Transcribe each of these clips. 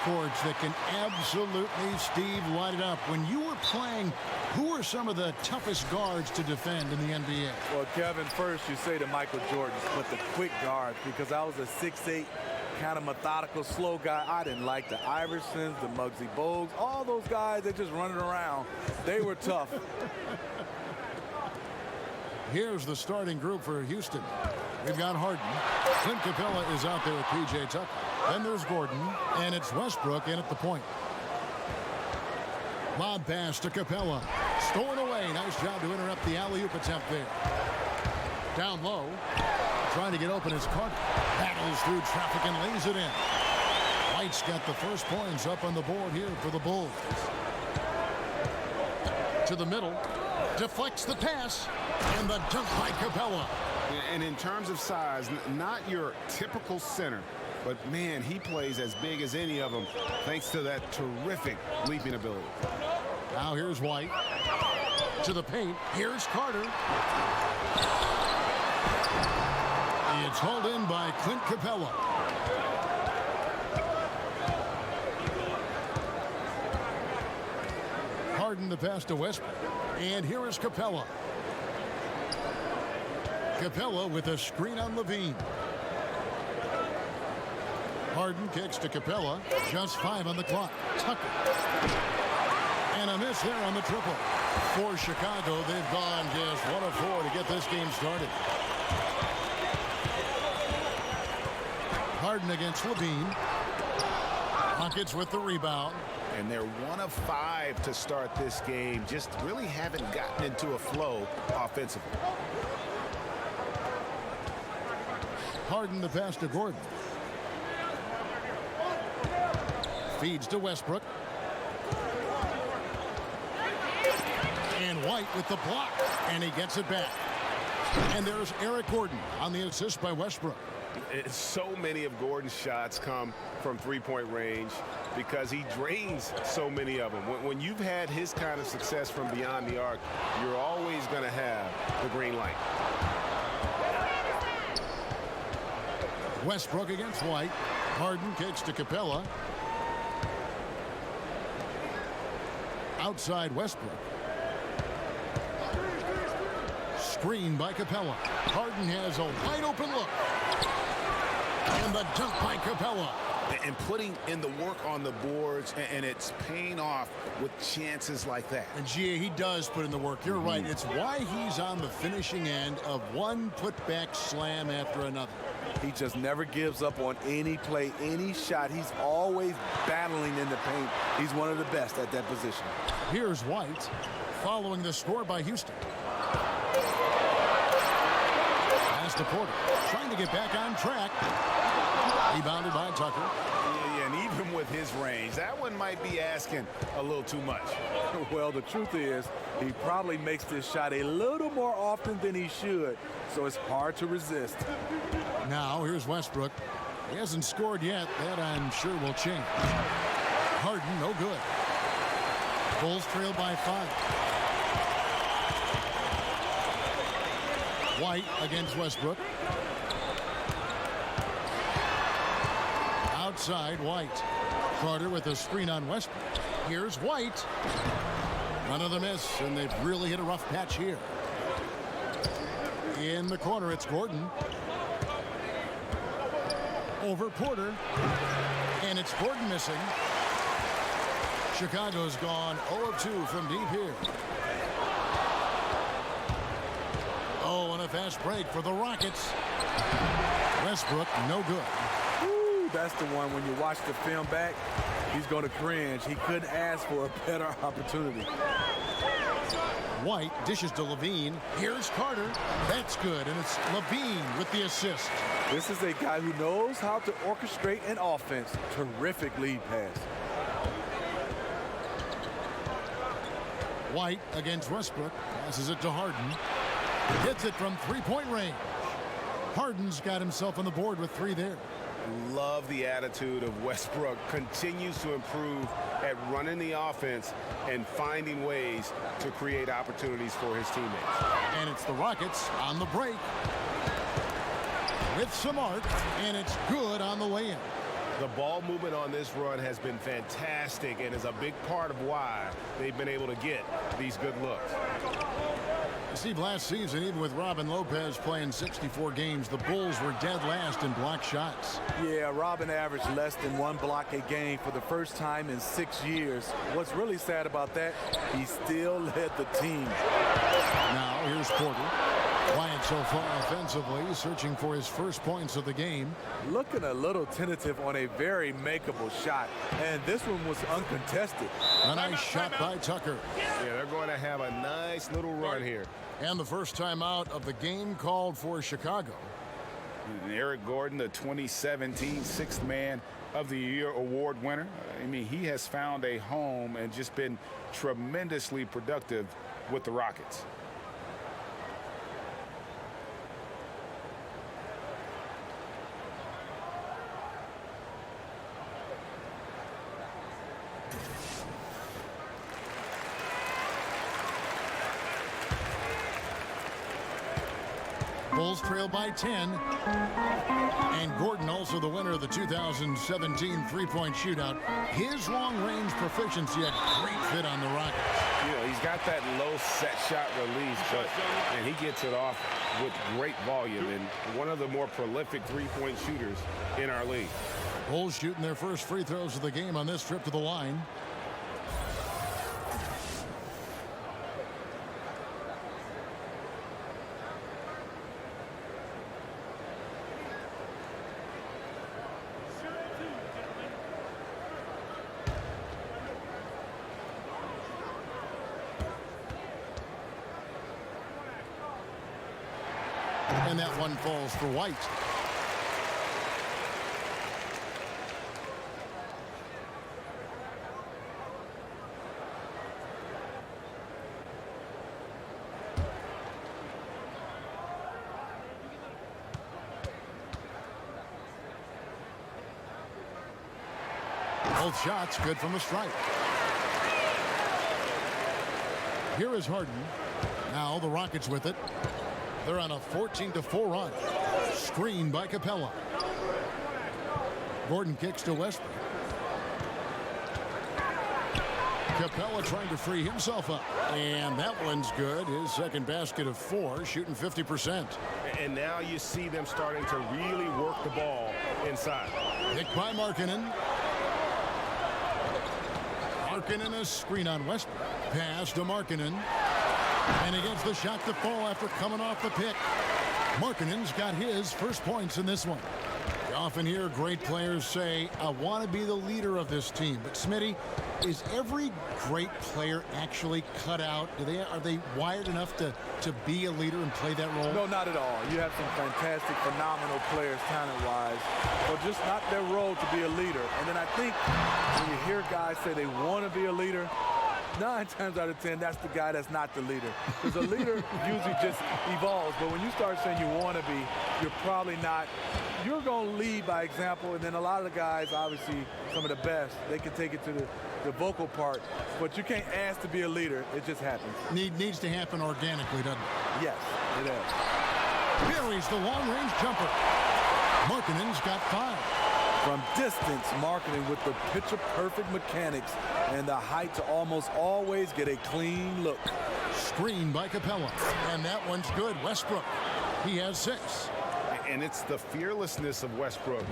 backcourts that can absolutely, Steve, light it up. When you were playing, who are some of the toughest guards to defend in the NBA? Well, Kevin, first you say the Michael Jordans, but the quick guards, because I was a 6'8", kind of methodical, slow guy. I didn't like the Iversons, the Muggsy Bogues, all those guys that just running around. They were tough. Here's the starting group for Houston. We've got Harden. Clint Capella is out there with P.J. Tucker. Then there's Gordon, and it's Westbrook in at the point. Lob pass to Capella. Stolen away. Nice job to interrupt the alley-oop attempt there. Down low. Trying to get open is Carter. Battles through traffic and lays it in. White's got the first points up on the board here for the Bulls. To the middle. Deflects the pass. And the dunk by Capella. And in terms of size, not your typical center. But, man, he plays as big as any of them thanks to that terrific leaping ability. Now here's White. To the paint. Here's Carter. It's hauled in by Clint Capella. Harden the pass to Westbrook. And here is Capella. Capella with a screen on Levine. Harden kicks to Capella. Just 5 on the clock. Tucker. And a miss there on the triple. For Chicago, they've gone just 1 of 4 to get this game started. Harden against Levine. Rockets with the rebound. And they're 1 of 5 to start this game. Just really haven't gotten into a flow offensively. Harden the pass to Gordon. Feeds to Westbrook. And White with the block. And he gets it back. And there's Eric Gordon on the assist by Westbrook. So many of Gordon's shots come from three-point range because he drains so many of them. When you've had his kind of success from beyond the arc, you're always going to have the green light. Westbrook against White. Harden kicks to Capella. Outside Westbrook. Screen by Capella. Harden has a wide open look. And the dunk by Capella. And putting in the work on the boards, and it's paying off with chances like that. And Gia, he does put in the work. You're right. It's why he's on the finishing end of one putback slam after another. He just never gives up on any play, any shot. He's always battling in the paint. He's one of the best at that position. Here's White following the score by Houston. Pass to Porter. Trying to get back on track. Rebounded by Tucker. Yeah, and even with his range, that one might be asking a little too much. Well, the truth is, he probably makes this shot a little more often than he should, so it's hard to resist. Now, here's Westbrook. He hasn't scored yet. That, I'm sure, will change. Harden, no good. Bulls trail by 5. White against Westbrook. Outside, White. Carter with a screen on Westbrook. Here's White. Another miss, and they've really hit a rough patch here. In the corner, it's Gordon. Over Porter. And it's Gordon missing. Chicago's gone 0 of 2 from deep here. Oh, and a fast break for the Rockets. Westbrook, no good. Woo, that's the one when you watch the film back, he's going to cringe. He couldn't ask for a better opportunity. White dishes to Levine. Here's Carter. That's good, and it's Levine with the assist. This is a guy who knows how to orchestrate an offense. Terrific lead pass. White against Westbrook. Passes it to Harden. Hits it from three-point range. Harden's got himself on the board with 3 there. Love the attitude of Westbrook. Continues to improve at running the offense and finding ways to create opportunities for his teammates. And it's the Rockets on the break. With some arc, and it's good on the way in. The ball movement on this run has been fantastic and is a big part of why they've been able to get these good looks. Steve, last season, even with Robin Lopez playing 64 games, the Bulls were dead last in block shots. Yeah, Robin averaged less than 1 block a game for the first time in 6 years. What's really sad about that, he still led the team. Now, here's Porter. Quiet so far offensively, searching for his first points of the game. Looking a little tentative on a very makeable shot, and this one was uncontested. A nice shot by Tucker. Yeah, they're going to have a nice little run here. And the first time out of the game called for Chicago. And Eric Gordon, the 2017 Sixth Man of the Year award winner. I mean, he has found a home and just been tremendously productive with the Rockets. Bulls trail by 10. And Gordon, also the winner of the 2017 three-point shootout. His long-range proficiency had great fit on the Rockets. You know, he's got that low set shot release, and he gets it off with great volume, and one of the more prolific three-point shooters in our league. Bulls shooting their first free throws of the game on this trip to the line. And that one falls for White. Both shots good from the stripe. Here is Harden. Now the Rockets with it. They're on a 14-4 run. Screen by Capella. Gordon kicks to Westbrook. Capella trying to free himself up. And that one's good. His second basket of 4, shooting 50%. And now you see them starting to really work the ball inside. Picked by Markkanen. Markkanen a screen on Westbrook. Pass to Markkanen. And he gets the shot to fall after coming off the pick. Markkanen's got his first points in this one. You often hear great players say, I want to be the leader of this team. But Smitty, is every great player actually cut out? Are they wired enough to be a leader and play that role? No, not at all. You have some fantastic, phenomenal players talent-wise, but just not their role to be a leader. And then I think when you hear guys say they want to be a leader, 9 times out of 10, that's the guy that's not the leader. Because a leader usually just evolves. But when you start saying you want to be, you're probably not. You're going to lead by example. And then a lot of the guys, obviously, some of the best, they can take it to the vocal part. But you can't ask to be a leader. It just happens. Needs to happen organically, doesn't it? Yes, it does. Buries the long-range jumper. Markkanen's got 5. From distance, Markkanen with the picture-perfect mechanics and the height to almost always get a clean look. Screen by Capella. And that one's good. Westbrook. He has 6. And it's the fearlessness of Westbrook.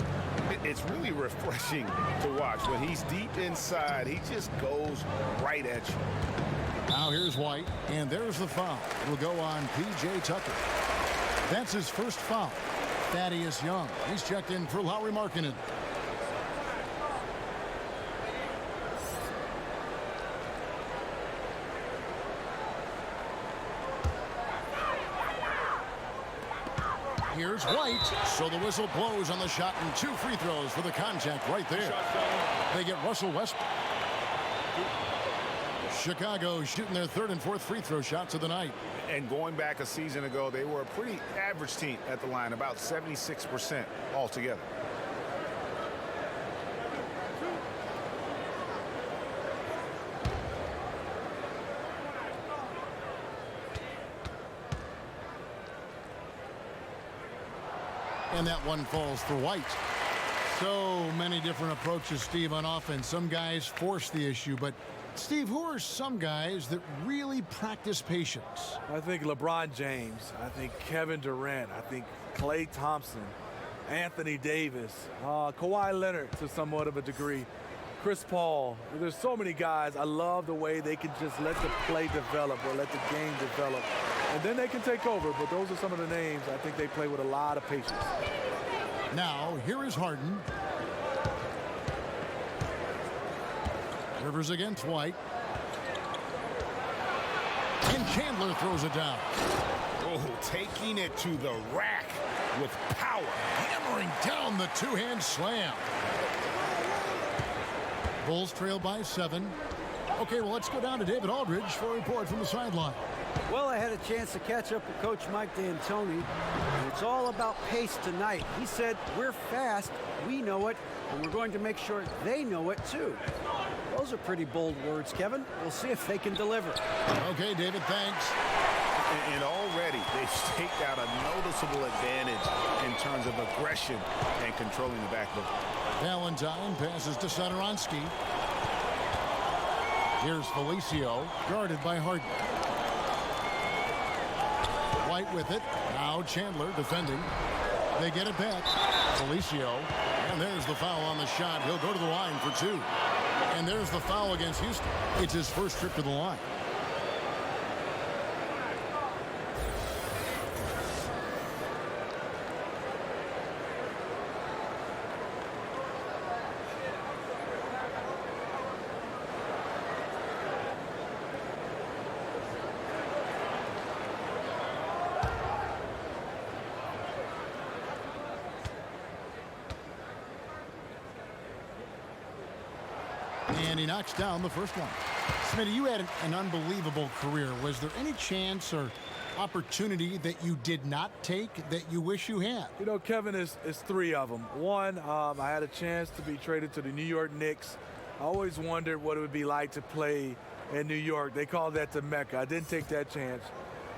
It's really refreshing to watch. When he's deep inside, he just goes right at you. Now here's White. And there's the foul. It'll go on P.J. Tucker. That's his first foul. Thaddeus Young. He's checked in for Lauri Markkanen. Here's White. So the whistle blows on the shot and 2 free throws for the contact right there. They get Russell Westbrook. Chicago shooting their 3rd and 4th free throw shots of the night. And going back a season ago, they were a pretty average team at the line, about 76% altogether. And that one falls for White. So many different approaches, Steve, on offense. Some guys force the issue, but Steve, who are some guys that really practice patience? I think LeBron James. I think Kevin Durant. I think Klay Thompson, Anthony Davis, Kawhi Leonard to somewhat of a degree, Chris Paul. There's so many guys. I love the way they can just let the play develop or let the game develop, and then they can take over. But those are some of the names I think they play with a lot of patience. Now, here is Harden. Rivers against White. And Chandler throws it down. Oh, taking it to the rack with power. Hammering down the two-hand slam. Bulls trail by 7. Okay, well, let's go down to David Aldridge for a report from the sideline. Well, I had a chance to catch up with Coach Mike D'Antoni, and it's all about pace tonight. He said, we're fast, we know it, and we're going to make sure they know it too. Those are pretty bold words, Kevin. We'll see if they can deliver. Okay, David, thanks. And already they've staked out a noticeable advantage in terms of aggression and controlling the backboard. Valentine passes to Satoransky. Here's Felicio, guarded by Harden. White with it. Now Chandler defending. They get it back. Felicio. And there's the foul on the shot. He'll go to the line for 2. And there's the foul against Houston. It's his first trip to the line. And he knocks down the first one. Smitty, you had an unbelievable career. Was there any chance or opportunity that you did not take that you wish you had? You know, Kevin, is 3 of them. One, I had a chance to be traded to the New York Knicks. I always wondered what it would be like to play in New York. They call that the Mecca. I didn't take that chance.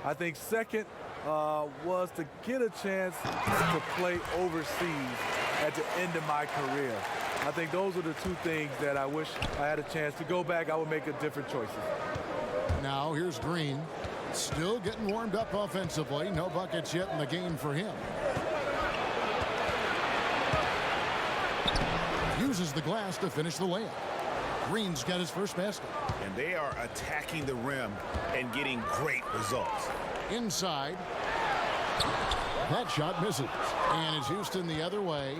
I think second was to get a chance to play overseas at the end of my career. I think those are the 2 things that I wish I had a chance to go back. I would make a different choices. Now here's Green. Still getting warmed up offensively. No buckets yet in the game for him. Uses the glass to finish the layup. Green's got his first basket. And they are attacking the rim and getting great results. Inside. That shot misses. And it's Houston the other way.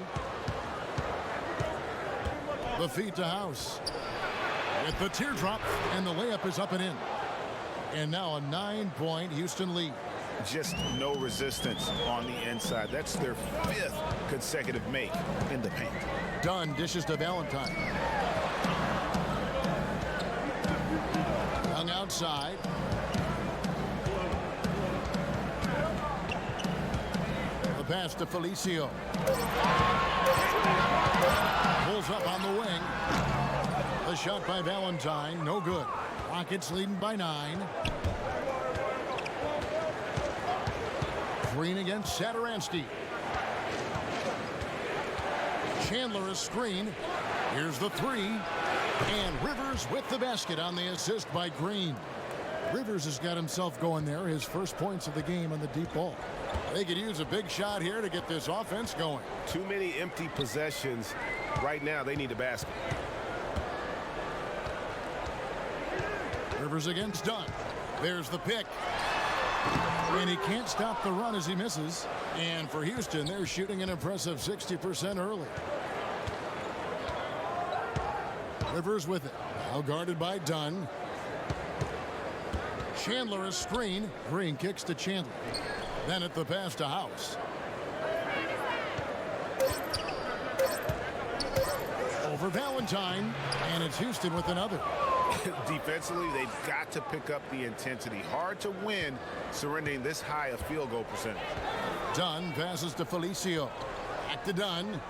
The feed to House. With the teardrop, and the layup is up and in. And now a 9-point Houston lead. Just no resistance on the inside. That's their 5th consecutive make in the paint. Dunn dishes to Valentine. Young outside. The pass to Felicio. Pulls up on the wing. The shot by Valentine, no good. Rockets leading by 9. Green against Satoransky. Chandler a screen. Here's the 3. And Rivers with the basket on the assist by Green. Rivers has got himself going there. His first points of the game on the deep ball. They could use a big shot here to get this offense going. Too many empty possessions. Right now, they need a basket. Rivers against Dunn. There's the pick. And he can't stop the run as he misses. And for Houston, they're shooting an impressive 60% early. Rivers with it. Now guarded by Dunn. Chandler a screen. Green kicks to Chandler. Then at the pass to House. Over Valentine. And it's Houston with another. Defensively, they've got to pick up the intensity. Hard to win surrendering this high a field goal percentage. Dunn passes to Felicio. Back to Dunn.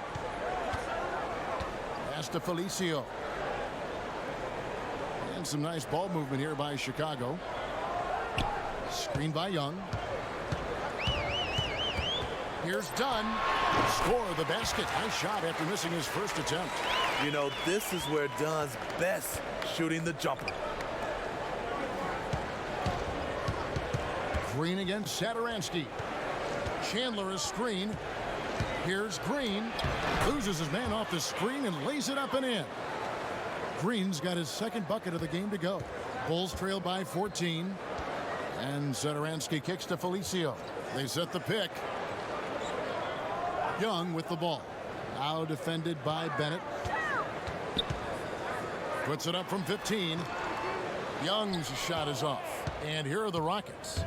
Pass to Felicio. And some nice ball movement here by Chicago. Screen by Young. Here's Dunn. Score the basket. Nice shot after missing his first attempt. You know, this is where Dunn's best, shooting the jumper. Green against Satoransky. Chandler is screen. Here's Green. Loses his man off the screen and lays it up and in. Green's got his second bucket of the game to go. Bulls trail by 14. And Satoransky kicks to Felicio. They set the pick. Young with the ball. Now defended by Bennett. Puts it up from 15. Young's shot is off. And here are the Rockets.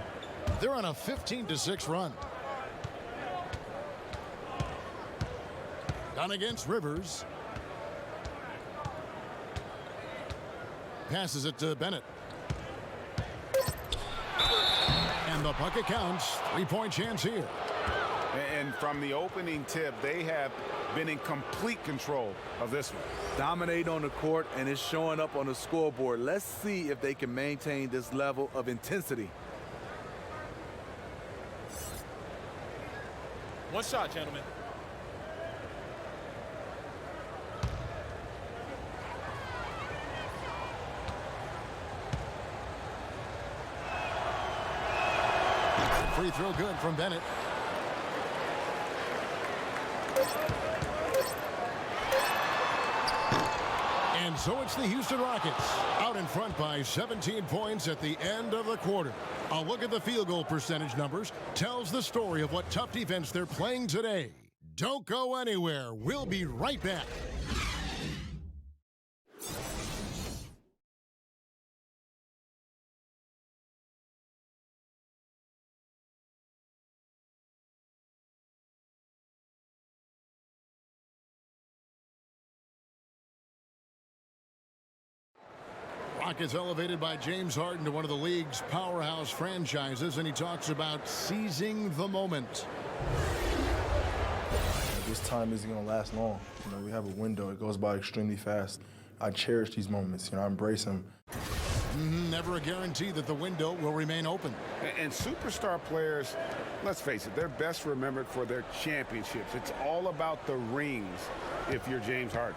They're on a 15-6 run. Down against Rivers. Passes it to Bennett. And the bucket counts. 3-point chance here. And from the opening tip, they have been in complete control of this one. Dominate on the court, and it's showing up on the scoreboard. Let's see if they can maintain this level of intensity. One shot, gentlemen. Free throw good from Bennett. And so it's the Houston Rockets out in front by 17 points at the end of the quarter. A look at the field goal percentage numbers tells the story of what tough defense they're playing today. Don't go anywhere. We'll be right back. Rockets elevated by James Harden to one of the league's powerhouse franchises, and he talks about seizing the moment. This time isn't going to last long. You know, we have a window. It goes by extremely fast. I cherish these moments. You know, I embrace them. Never a guarantee that the window will remain open. And superstar players, let's face it, they're best remembered for their championships. It's all about the rings if you're James Harden.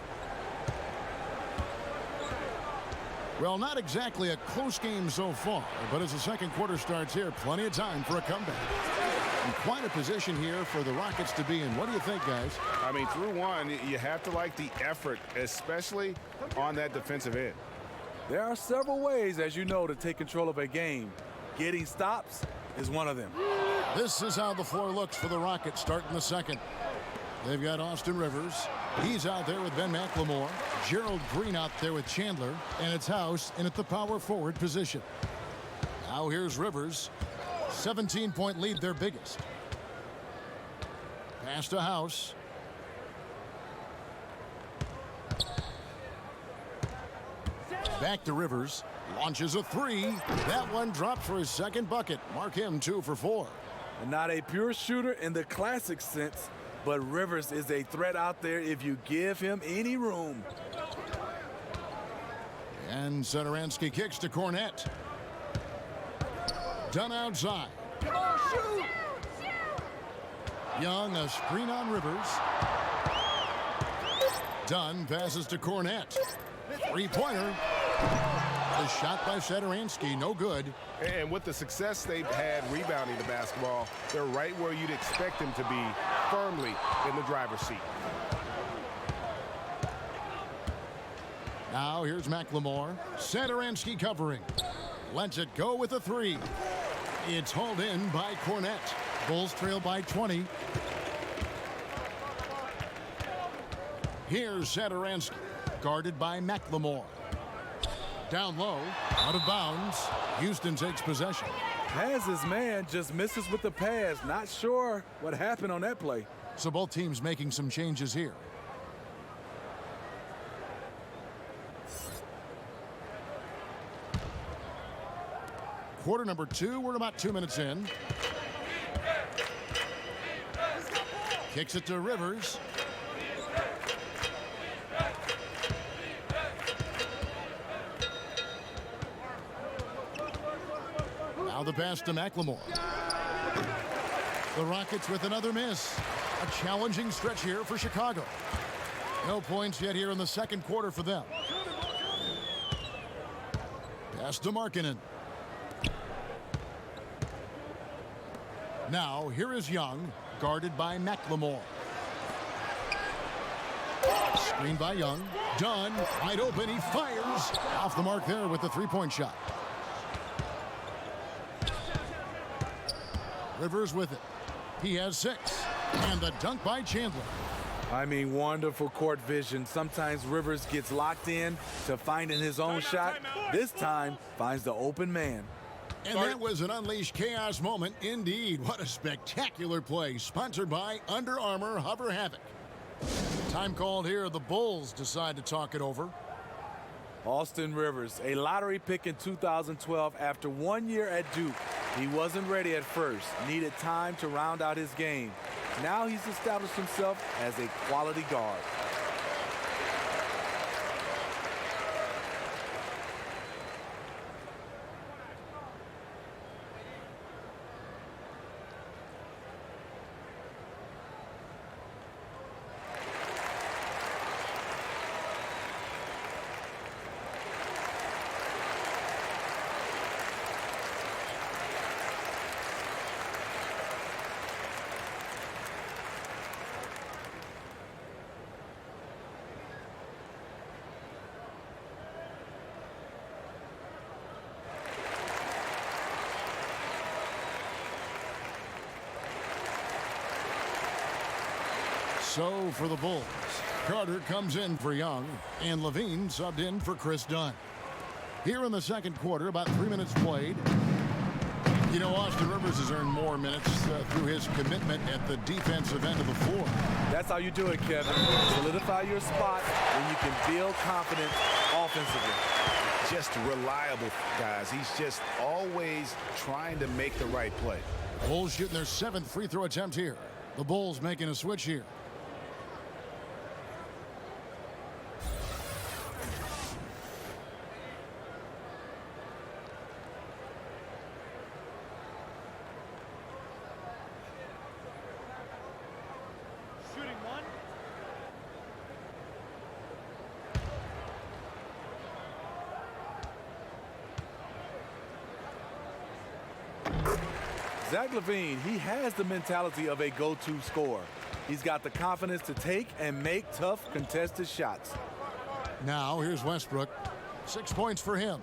Well, not exactly a close game so far, but as the second quarter starts here, plenty of time for a comeback. And quite a position here for the Rockets to be in. What do you think, guys? I mean, through one, you have to like the effort, especially on that defensive end. There are several ways, as you know, to take control of a game. Getting stops is one of them. This is how the floor looks for the Rockets starting the second. They've got Austin Rivers. He's out there with Ben McLemore. Gerald Green out there with Chandler. And it's House in at the power forward position. Now here's Rivers. 17-point lead, their biggest. Pass to House. Back to Rivers. Launches a three. That one dropped for his second bucket. Mark him 2 for 4. And not a pure shooter in the classic sense, but Rivers is a threat out there if you give him any room. And Satoransky kicks to Cornette. Dunn outside. Come on, shoot! Young, a screen on Rivers. Dunn passes to Cornette. Three-pointer. The shot by Satoransky, no good. And with the success they've had rebounding the basketball, they're right where you'd expect them to be, firmly in the driver's seat. Now here's McLemore. Satoransky covering. Lets it go with a three. It's hauled in by Cornette. Bulls trail by 20. Here's Satoransky, guarded by McLemore. Down low, out of bounds. Houston takes possession. Has his man, just misses with the pass. Not sure what happened on that play. So both teams making some changes here. Quarter number 2, we're about 2 minutes in. Kicks it to Rivers. Now the pass to McLemore. The Rockets with another miss. A challenging stretch here for Chicago. No points yet here in the second quarter for them. Pass to Markkanen. Now, here is Young, guarded by McLemore. Screen by Young. Dunn, wide open. He fires. Off the mark there with the three-point shot. Rivers with it. He has 6. And the dunk by Chandler. I mean, wonderful court vision. Sometimes Rivers gets locked in to finding his own shot. This time, finds the open man. And that was an unleashed chaos moment indeed. What a spectacular play. Sponsored by Under Armour Hover Havoc. Time called here. The Bulls decide to talk it over. Austin Rivers, a lottery pick in 2012 after 1 year at Duke. He wasn't ready at first, needed time to round out his game. Now he's established himself as a quality guard. So for the Bulls, Carter comes in for Young, and Levine subbed in for Chris Dunn. Here in the second quarter, about 3 minutes played. You know, Austin Rivers has earned more minutes through his commitment at the defensive end of the floor. That's how you do it, Kevin. Solidify your spot, and you can build confidence offensively. Just reliable, guys. He's just always trying to make the right play. Bulls shooting their 7th free throw attempt here. The Bulls making a switch here. Zach LaVine, he has the mentality of a go-to scorer. He's got the confidence to take and make tough contested shots. Now here's Westbrook. 6 points for him.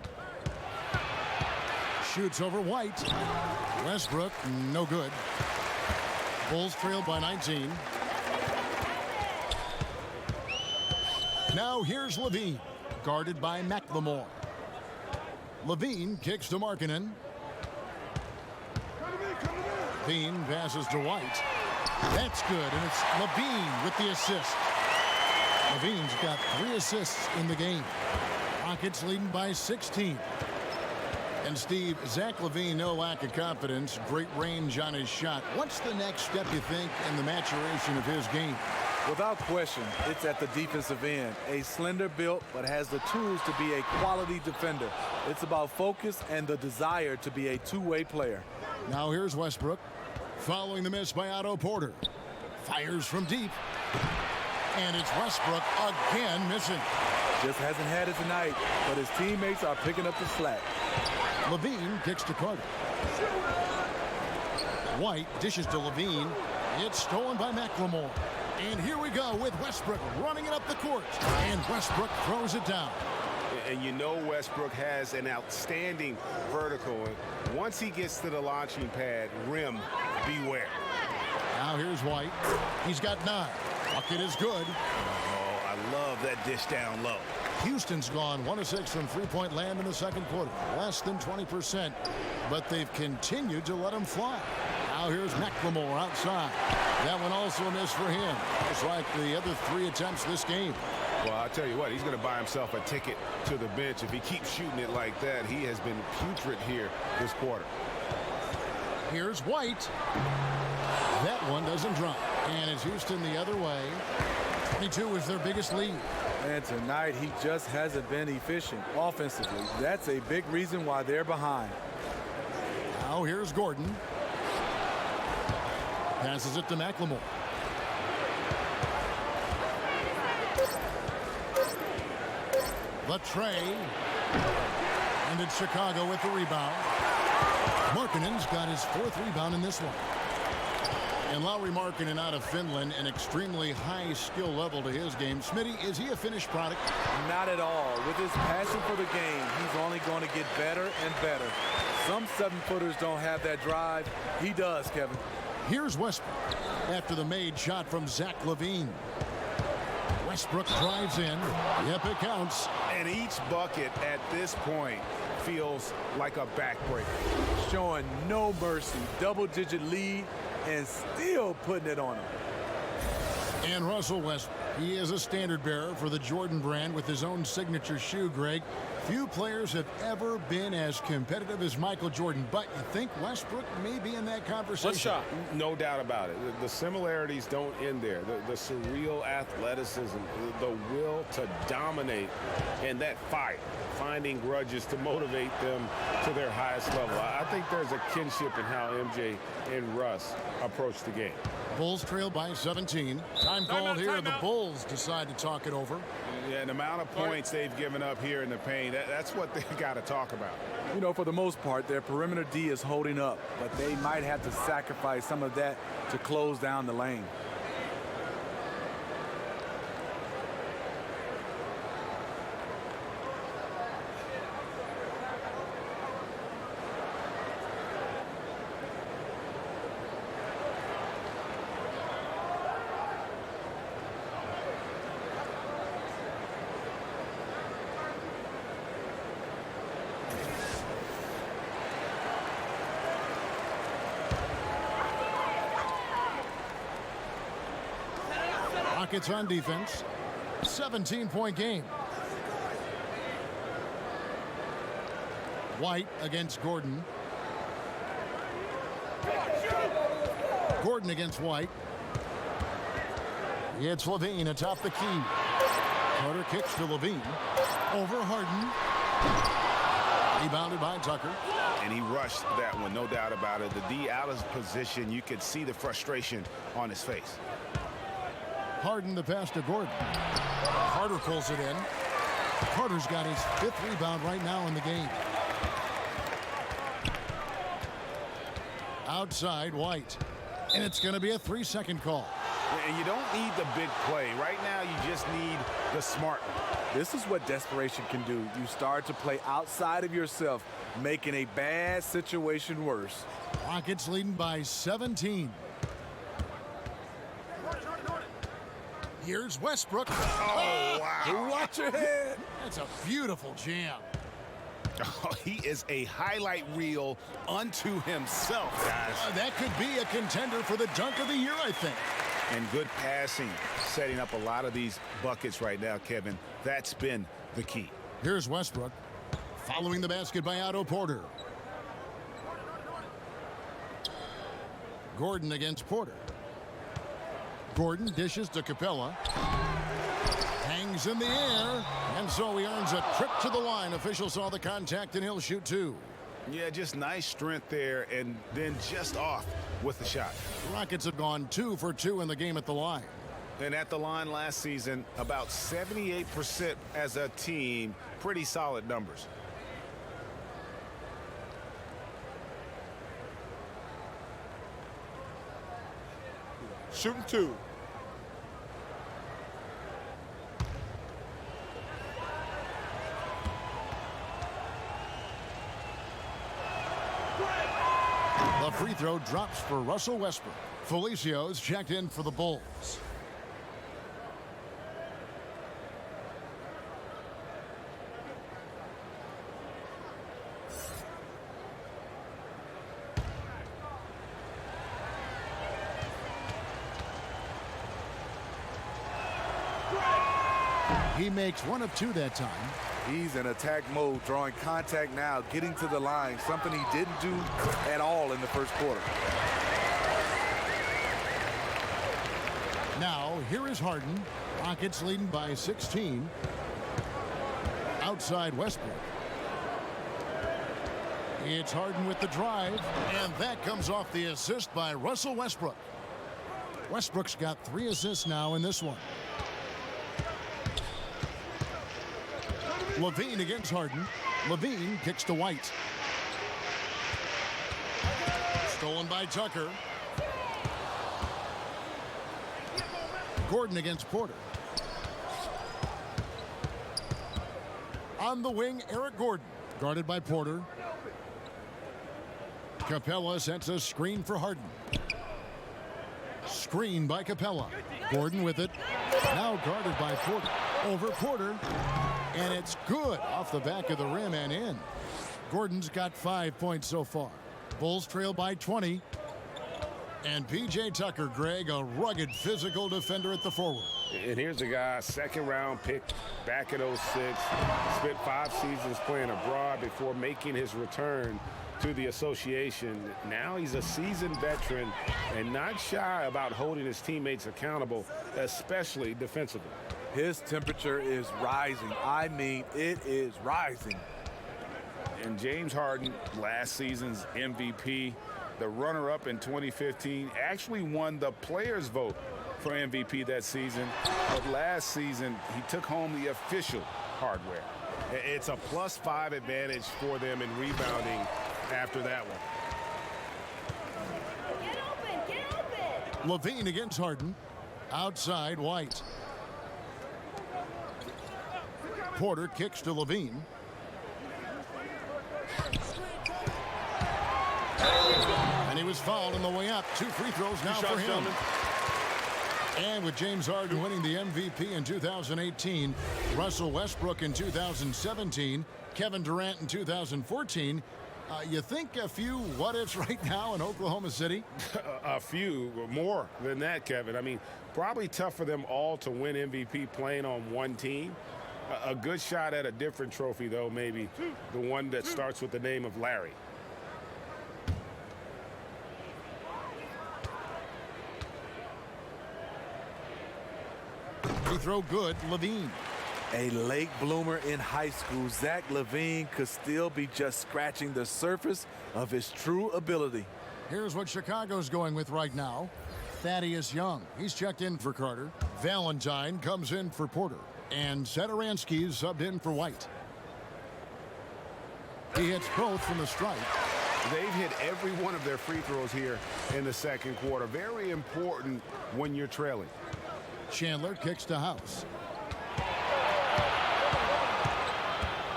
Shoots over White. Westbrook, no good. Bulls trailed by 19. Now here's Levine, guarded by McLemore. Levine kicks to Markkanen. Levine passes to White. That's good, and it's Levine with the assist. Levine's got 3 assists in the game. Rockets leading by 16. And Steve, Zach LaVine, no lack of confidence, great range on his shot. What's the next step, you think, in the maturation of his game? Without question, it's at the defensive end. A slender built, but has the tools to be a quality defender. It's about focus and the desire to be a two-way player. Now here's Westbrook, following the miss by Otto Porter. Fires from deep. And it's Westbrook again missing. Just hasn't had it tonight, but his teammates are picking up the slack. Levine kicks to Carter. White dishes to Levine. It's stolen by McLemore. And here we go with Westbrook running it up the court. And Westbrook throws it down. And you know Westbrook has an outstanding vertical. And once he gets to the launching pad, rim, beware. Now here's White. He's got 9. Bucket is good. Oh, I love that dish down low. Houston's gone 1 of 6 from three-point land in the second quarter. Less than 20%. But they've continued to let him fly. Now here's McLemore outside. That one also a miss for him. Just like the other 3 attempts this game. Well, I'll tell you what, he's going to buy himself a ticket to the bench. If he keeps shooting it like that, he has been putrid here this quarter. Here's White. That one doesn't drop. And it's Houston the other way. 22 is their biggest lead. And tonight, he just hasn't been efficient offensively. That's a big reason why they're behind. Now here's Gordon. Passes it to McLemore. The tray. And it's Chicago with the rebound. Markkanen's got his 4th rebound in this one. And Lauri Markkanen out of Finland, an extremely high skill level to his game. Smitty, is he a finished product? Not at all. With his passion for the game, he's only going to get better and better. Some 7-footers don't have that drive. He does, Kevin. Here's Westbrook after the made shot from Zach LaVine. Westbrook drives in. Yep, it counts. And each bucket at this point feels like a backbreaker. Showing no mercy. Double-digit lead and still putting it on him. And Russell Westbrook, he is a standard bearer for the Jordan brand with his own signature shoe, Greg. Few players have ever been as competitive as Michael Jordan, but you think Westbrook may be in that conversation? No doubt about it. The similarities don't end there. The surreal athleticism, the will to dominate, and that fight, finding grudges to motivate them to their highest level. I think there's a kinship in how MJ and Russ approach the game. Bulls trail by 17. Time called here. The Bulls decide to talk it over. Yeah, and the amount of points they've given up here in the paint, that's what they got to talk about. You know, for the most part, their perimeter D is holding up, but they might have to sacrifice some of that to close down the lane. Rockets on defense. 17-point game. White against Gordon. Gordon against White. It's LaVine atop the key. Carter kicks to LaVine. Over Harden. Rebounded by Tucker. And he rushed that one, no doubt about it. The D out of position, you could see the frustration on his face. Harden the pass to Gordon. Carter pulls it in. Carter's got his 5th rebound right now in the game. Outside White. And it's going to be a 3-second call. And you don't need the big play. Right now, you just need the smart one. This is what desperation can do. You start to play outside of yourself, making a bad situation worse. Rockets leading by 17. Here's Westbrook. Oh, wow. Watch your head. That's a beautiful jam. Oh, he is a highlight reel unto himself, guys. That could be a contender for the dunk of the year, I think. And good passing, setting up a lot of these buckets right now, Kevin. That's been the key. Here's Westbrook. Following the basket by Otto Porter. Gordon against Porter. Gordon dishes to Capella. Hangs in the air. And so he earns a trip to the line. Official saw the contact and he'll shoot 2. Yeah, just nice strength there and then just off with the shot. Rockets have gone 2 for 2 in the game at the line. And at the line last season, about 78% as a team. Pretty solid numbers. Shooting 2. The free throw drops for Russell Westbrook. Felicio's checked in for the Bulls. He makes 1 of 2 that time. He's in attack mode, drawing contact now, getting to the line, something he didn't do at all in the first quarter. Now, here is Harden. Rockets leading by 16. Outside Westbrook. It's Harden with the drive, and that comes off the assist by Russell Westbrook. Westbrook's got 3 assists now in this one. Levine against Harden. Levine kicks to White. Stolen by Tucker. Gordon against Porter. On the wing, Eric Gordon. Guarded by Porter. Capella sets a screen for Harden. Screen by Capella. Gordon with it. Now guarded by Porter. Over Porter. And it's good off the back of the rim and in. Gordon's got 5 points so far. Bulls trail by 20. And P.J. Tucker, Greg, a rugged physical defender at the forward. And here's a guy, second-round pick back in 06. Spent 5 seasons playing abroad before making his return to the association. Now he's a seasoned veteran and not shy about holding his teammates accountable, especially defensively. His temperature is rising. I mean, it is rising. And James Harden, last season's MVP, the runner-up in 2015, actually won the players' vote for MVP that season. But last season, he took home the official hardware. It's a +5 advantage for them in rebounding after that one. Get open! Levine against Harden. Outside, White. Porter kicks to Levine. And he was fouled on the way up. 2 free throws now for him. And with James Harden winning the MVP in 2018, Russell Westbrook in 2017, Kevin Durant in 2014, you think a few what-ifs right now in Oklahoma City? A few, more than that, Kevin. I mean, probably tough for them all to win MVP playing on one team. A good shot at a different trophy, though, maybe the one that starts with the name of Larry. Free throw good, Levine. A late bloomer in high school, Zach LaVine could still be just scratching the surface of his true ability. Here's what Chicago's going with right now. Thaddeus Young, he's checked in for Carter. Valentine comes in for Porter. And Satoransky's subbed in for White. He hits both from the stripe. They've hit every one of their free throws here in the second quarter. Very important when you're trailing. Chandler kicks to House.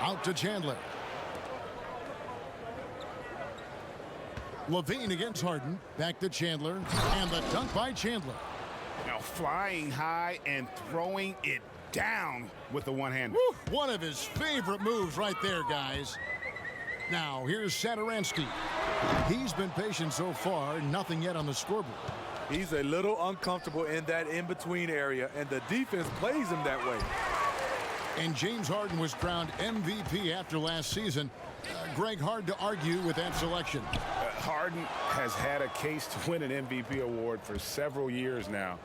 Out to Chandler. Levine against Harden. Back to Chandler. And the dunk by Chandler. Now flying high and throwing it down with the one-hander. One of his favorite moves right there, guys. Now, here's Satoransky. He's been patient so far. Nothing yet on the scoreboard. He's a little uncomfortable in that in-between area, and the defense plays him that way. And James Harden was crowned MVP after last season. Greg, hard to argue with that selection. Harden has had a case to win an MVP award for several years now.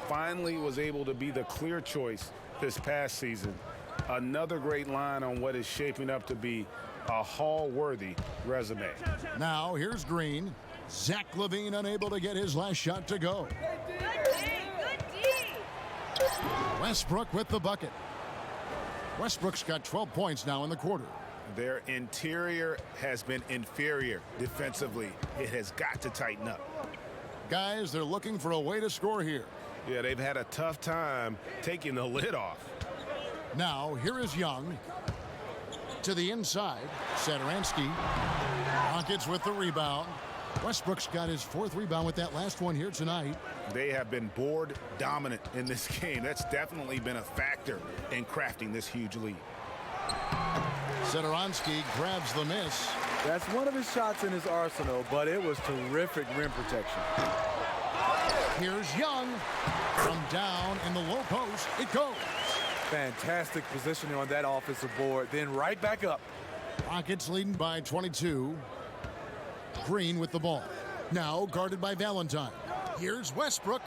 Finally was able to be the clear choice this past season. Another great line on what is shaping up to be a Hall-worthy resume. Now, here's Green. Zach LaVine unable to get his last shot to go. Good D! Westbrook with the bucket. Westbrook's got 12 points now in the quarter. Their interior has been inferior defensively. It has got to tighten up. Guys, they're looking for a way to score here. Yeah, they've had a tough time taking the lid off. Now, here is Young. To the inside, Satoransky. Rockets with the rebound. Westbrook's got his 4th rebound with that last one here tonight. They have been board dominant in this game. That's definitely been a factor in crafting this huge lead. Satoransky grabs the miss. That's one of his shots in his arsenal, but it was terrific rim protection. Here's Young. From down in the low post, it goes. Fantastic positioning on that offensive board, then right back up. Rockets leading by 22. Green with the ball. Now guarded by Valentine. Here's Westbrook.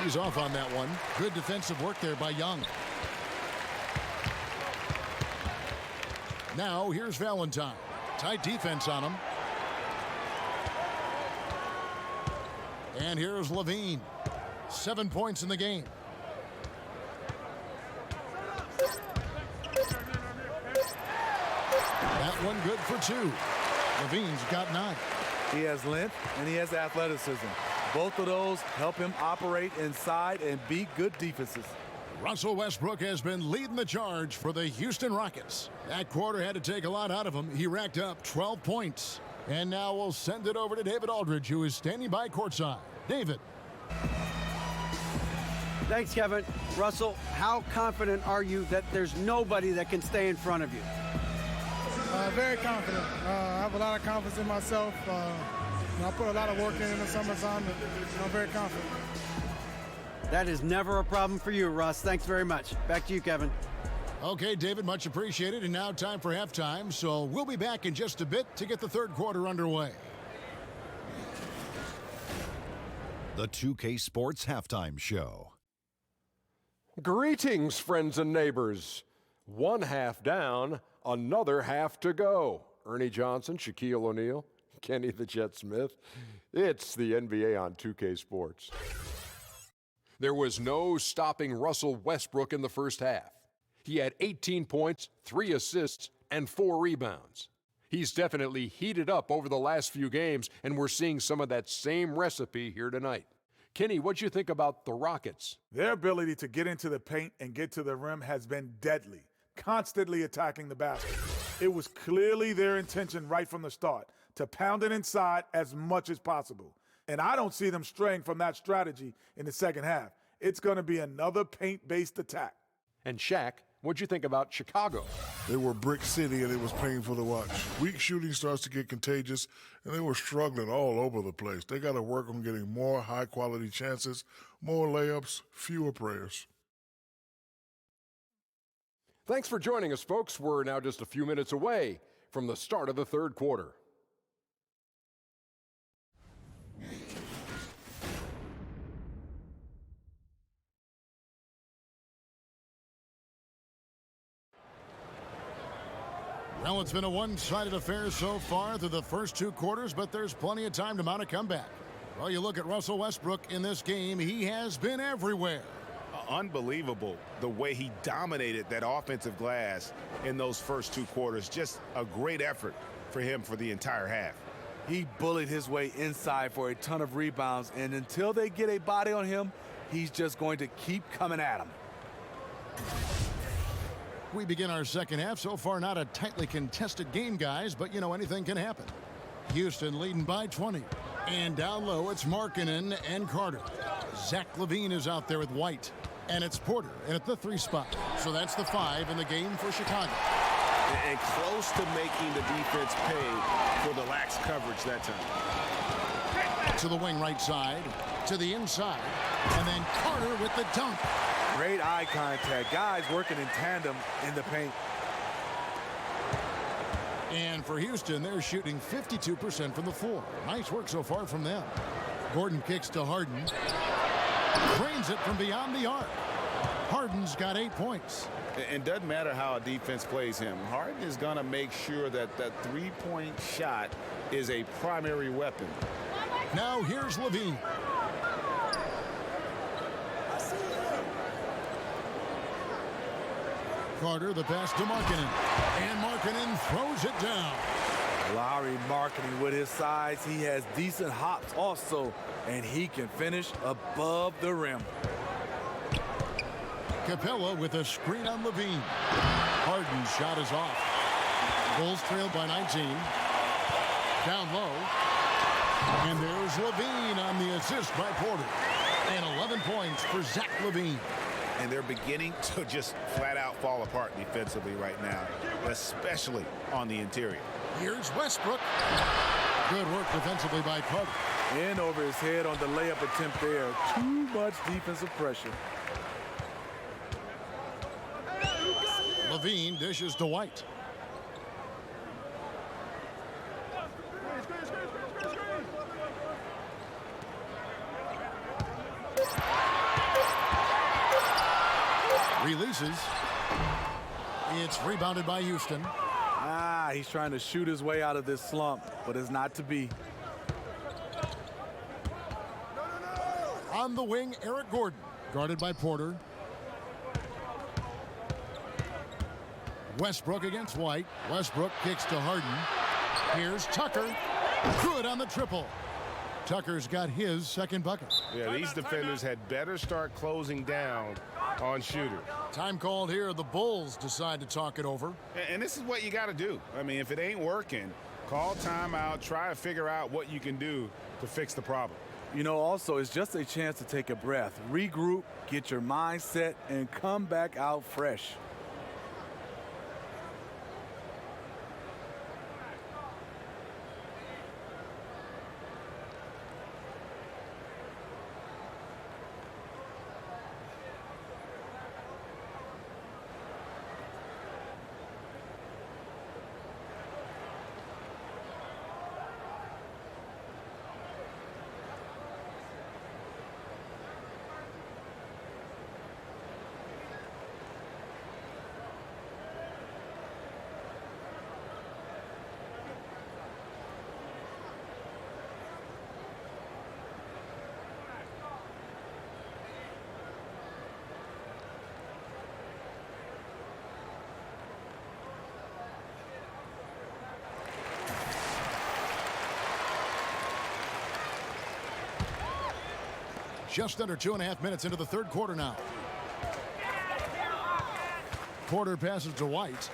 He's off on that one. Good defensive work there by Young. Now here's Valentine. Tight defense on him. And here's Levine. 7 points in the game. That one good for 2. Levine's got 9. He has length and he has athleticism. Both of those help him operate inside and beat good defenses. Russell Westbrook has been leading the charge for the Houston Rockets. That quarter had to take a lot out of him. He racked up 12 points. And now we'll send it over to David Aldridge, who is standing by courtside. David. Thanks, Kevin. Russell, how confident are you that there's nobody that can stay in front of you? Very confident. I have a lot of confidence in myself. I put a lot of work in the summertime, and I'm very confident. That is never a problem for you, Russ. Thanks very much. Back to you, Kevin. Okay, David, much appreciated. And now time for halftime. So we'll be back in just a bit to get the third quarter underway. The 2K Sports Halftime Show. Greetings, friends and neighbors. One half down, another half to go. Ernie Johnson, Shaquille O'Neal, Kenny the Jet Smith. It's the NBA on 2K Sports. There was no stopping Russell Westbrook in the first half. He had 18 points, 3 assists, and 4 rebounds. He's definitely heated up over the last few games, and we're seeing some of that same recipe here tonight. Kenny, what'd you think about the Rockets? Their ability to get into the paint and get to the rim has been deadly, constantly attacking the basket. It was clearly their intention right from the start to pound it inside as much as possible. And I don't see them straying from that strategy in the second half. It's going to be another paint-based attack. And Shaq, what'd you think about Chicago? They were brick city, and it was painful to watch. Weak shooting starts to get contagious, and they were struggling all over the place. They got to work on getting more high-quality chances, more layups, fewer prayers. Thanks for joining us, folks. We're now just a few minutes away from the start of the third quarter. Well, it's been a one-sided affair so far through the first 2 quarters, but there's plenty of time to mount a comeback. Well, you look at Russell Westbrook in this game, he has been everywhere. Unbelievable the way he dominated that offensive glass in those first 2 quarters. Just a great effort for him for the entire half. He bullied his way inside for a ton of rebounds, and until they get a body on him, he's just going to keep coming at him. We begin our second half. So far, not a tightly contested game, guys, but, anything can happen. Houston leading by 20. And down low, it's Markkanen and Carter. Zach LaVine is out there with White. And it's Porter and at the 3 spot. So that's the 5 in the game for Chicago. And close to making the defense pay for the lax coverage that time. To the wing right side, to the inside, and then Carter with the dunk. Great eye contact. Guys working in tandem in the paint. And for Houston, they're shooting 52% from the floor. Nice work so far from them. Gordon kicks to Harden. Drains it from beyond the arc. Harden's got 8 points. And doesn't matter how a defense plays him. Harden is going to make sure that that 3-point shot is a primary weapon. Now here's LaVine. Carter, the pass to Markkanen. And Markkanen throws it down. Lowry Markkanen with his size. He has decent hops also, and he can finish above the rim. Capella with a screen on LaVine. Harden's shot is off. Bulls trailed by 19. Down low. And there's LaVine on the assist by Porter. And 11 points for Zach LaVine. And they're beginning to just flat out fall apart defensively right now, especially on the interior. Here's Westbrook. Good work defensively by Carter. In over his head on the layup attempt there. Too much defensive pressure. LaVine dishes to White. Releases. It's rebounded by Houston. He's trying to shoot his way out of this slump, but it's not to be. On the wing, Eric Gordon, guarded by Porter. Westbrook against White. Westbrook kicks to Harden. Here's Tucker. Good on the triple. Tucker's got his second bucket. Yeah, these defenders had better start closing down on shooters. Time called here. The Bulls decide to talk it over. And this is what you got to do. I mean, if it ain't working, call timeout, try to figure out what you can do to fix the problem. You know, also, it's just a chance to take a breath, regroup, get your mind set, and come back out fresh. Just under 2.5 minutes into the third quarter now. Porter passes to White.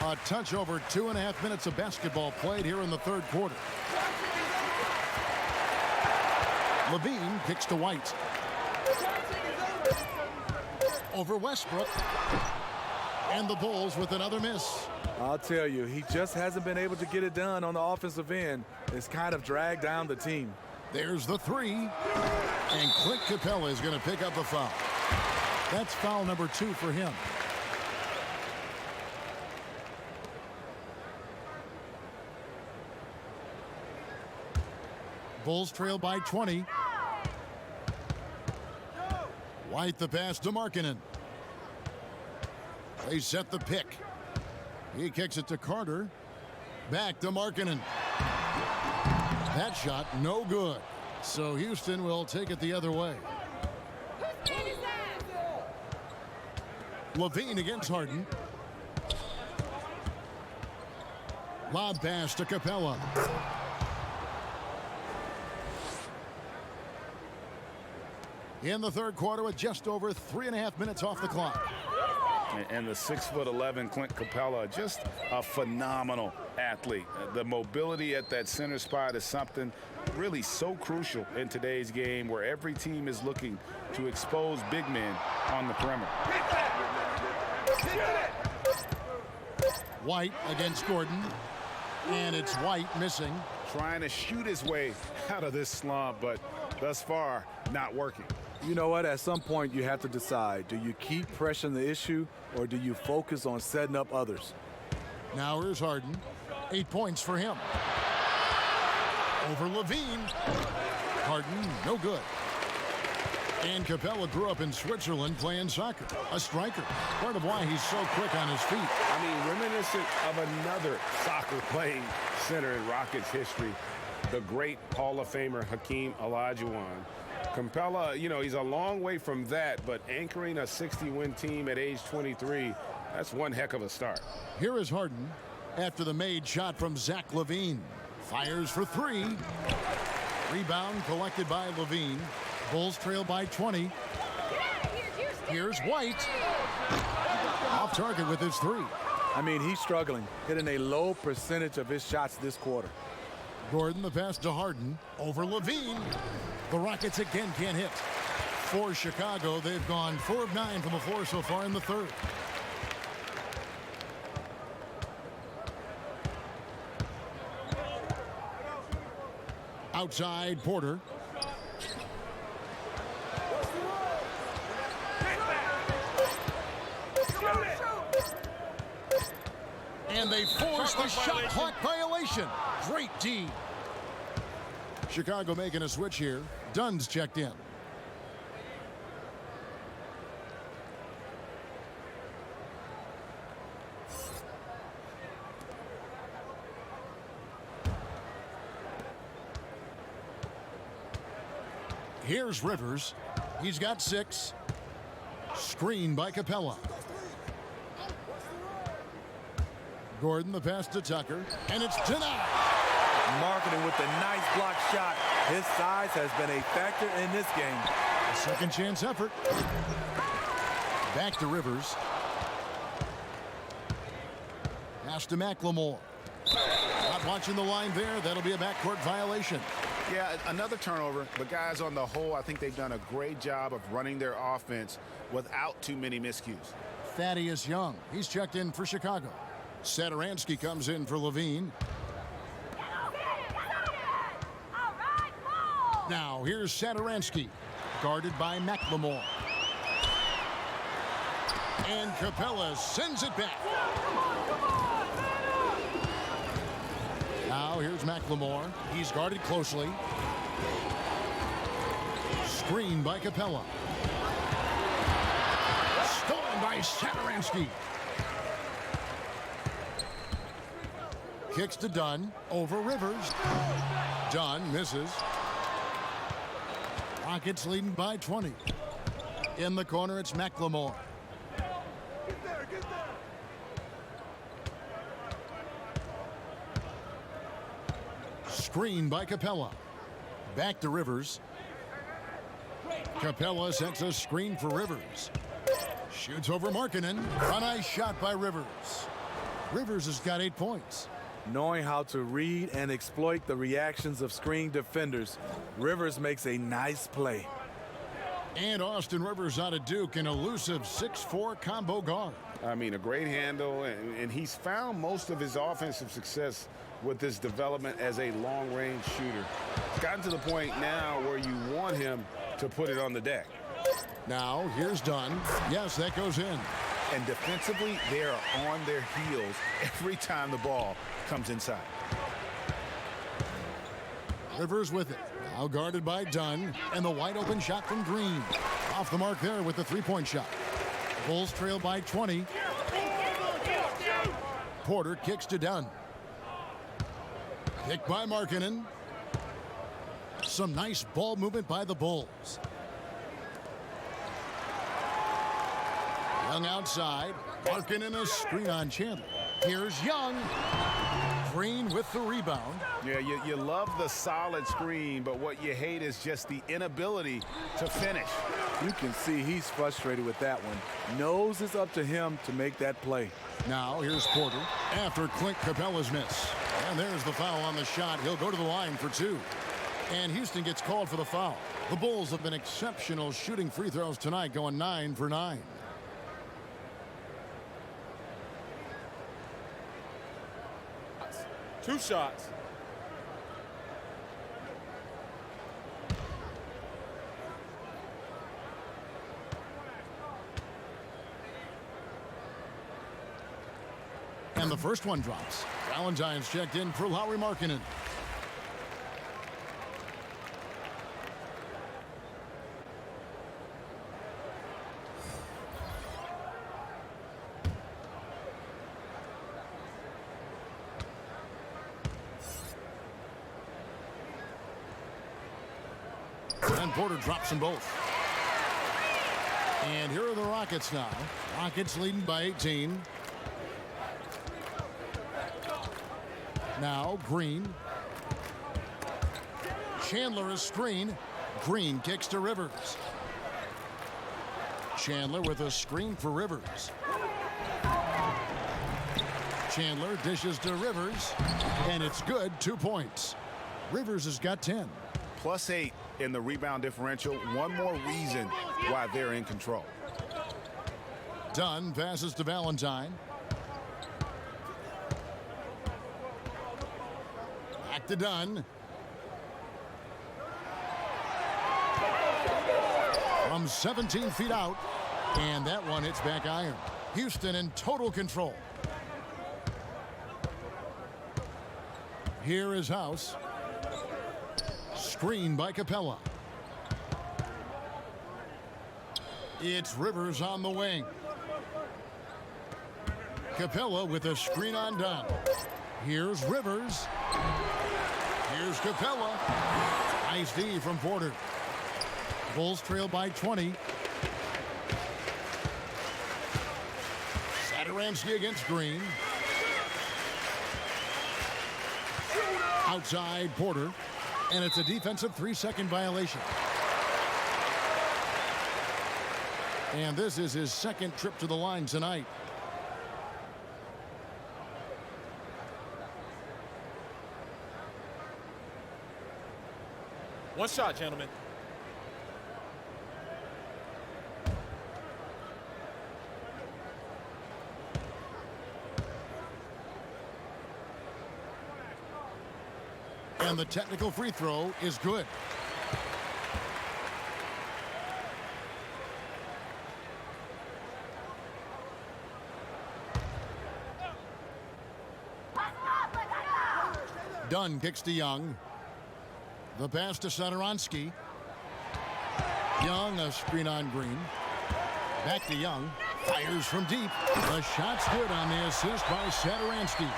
A touch over 2.5 minutes of basketball played here in the third quarter. Levine kicks to White. Over Westbrook. And the Bulls with another miss. I'll tell you, he just hasn't been able to get it done on the offensive end. It's kind of dragged down the team. There's the three. And Clint Capella is going to pick up the foul. That's foul number 2 for him. Bulls trail by 20. White the pass to Markkanen. They set the pick. He kicks it to Carter. Back to Markkanen. That shot no good. So Houston will take it the other way. Levine against Harden. Lob pass to Capella. In the third quarter with just over 3.5 minutes off the clock. And the 6'11" Clint Capella, just a phenomenal athlete. The mobility at that center spot is something really so crucial in today's game where every team is looking to expose big men on the perimeter. White against Gordon. And it's White missing. Trying to shoot his way out of this slump, but thus far, not working. You know what? At some point, you have to decide. Do you keep pressing the issue, or do you focus on setting up others? Now here's Harden. 8 points for him. Over Levine. Harden, no good. And Capella grew up in Switzerland playing soccer. A striker. Part of why he's so quick on his feet. I mean, reminiscent of another soccer-playing center in Rockets history, the great Hall of Famer Hakeem Olajuwon. Capella, you know, he's a long way from that, but anchoring a 60-win team at age 23, that's one heck of a start. Here is Harden after the made shot from Zach LaVine. Fires for 3. Rebound collected by LaVine. Bulls trail by 20. Here's White. Off target with his 3. I mean, he's struggling, hitting a low percentage of his shots this quarter. Gordon the pass to Harden. Over LaVine. The Rockets again can't hit. For Chicago, they've gone 4 of 9 from the floor so far in the third. Outside, Porter. And they force the shot clock violation. Great D. Chicago making a switch here. Dunn's checked in. Here's Rivers. He's got 6. Screen by Capella. Gordon, the pass to Tucker, and it's denied. Marketing with a nice block shot. His size has been a factor in this game. A second chance effort. Back to Rivers. Pass to McLemore. Not watching the line there. That'll be a backcourt violation. Yeah, another turnover. But guys, on the whole, I think they've done a great job of running their offense without too many miscues. Thaddeus Young. He's checked in for Chicago. Saturansky comes in for Levine. Now here's Saturansky, guarded by McLemore. And Capella sends it back. Now here's McLemore. He's guarded closely. Screen by Capella. Stolen by Saturansky. Kicks to Dunn, over Rivers. Dunn misses. Rockets leading by 20. In the corner, it's McLemore. Screen by Capella. Back to Rivers. Capella sets a screen for Rivers. Shoots over Markkanen. A nice shot by Rivers. Rivers has got 8 points. Knowing how to read and exploit the reactions of screen defenders, Rivers makes a nice play. And Austin Rivers out of Duke, an elusive 6'4" combo guard. I mean, a great handle, and he's found most of his offensive success with his development as a long-range shooter. It's gotten to the point now where you want him to put it on the deck. Now, here's Dunn. Yes, that goes in. And defensively, they are on their heels every time the ball comes inside. Rivers with it. Now guarded by Dunn. And the wide open shot from Green. Off the mark there with the three-point shot. Bulls trail by 20. Porter kicks to Dunn. Picked by Markkanen. Some nice ball movement by the Bulls. Young outside. Markkanen a screen on Chandler. Here's Young. Green with the rebound. Yeah, you love the solid screen, but what you hate is just the inability to finish. You can see he's frustrated with that one. Knows it's up to him to make that play. Now here's Porter after Clint Capella's miss. And there's the foul on the shot. He'll go to the line for 2. And Houston gets called for the foul. The Bulls have been exceptional shooting free throws tonight, going 9 for 9. Two shots. And the first one drops. Valentine's checked in for Lauri Markkanen. And Porter drops them both. And here are the Rockets now. Rockets leading by 18. Now Green. Chandler is screen. Green kicks to Rivers. Chandler with a screen for Rivers. Chandler dishes to Rivers. And it's good. 2 points. Rivers has got 10. +8 in the rebound differential. One more reason why they're in control. Dunn passes to Valentine. Back to Dunn. From 17 feet out. And that one hits back iron. Houston in total control. Here is House. Screen by Capella. It's Rivers on the wing. Capella with a screen on Dunn. Here's Rivers. Here's Capella. Nice D from Porter. Bulls trail by 20. Sadaransky against Green. Outside Porter. And it's a defensive 3-second violation. And this is his second trip to the line tonight. One shot, gentlemen. And the technical free throw is good. Dunn kicks to Young. The pass to Sadaransky. Young, a screen on Green. Back to Young. Fires from deep. The shot's good on the assist by Sadaransky.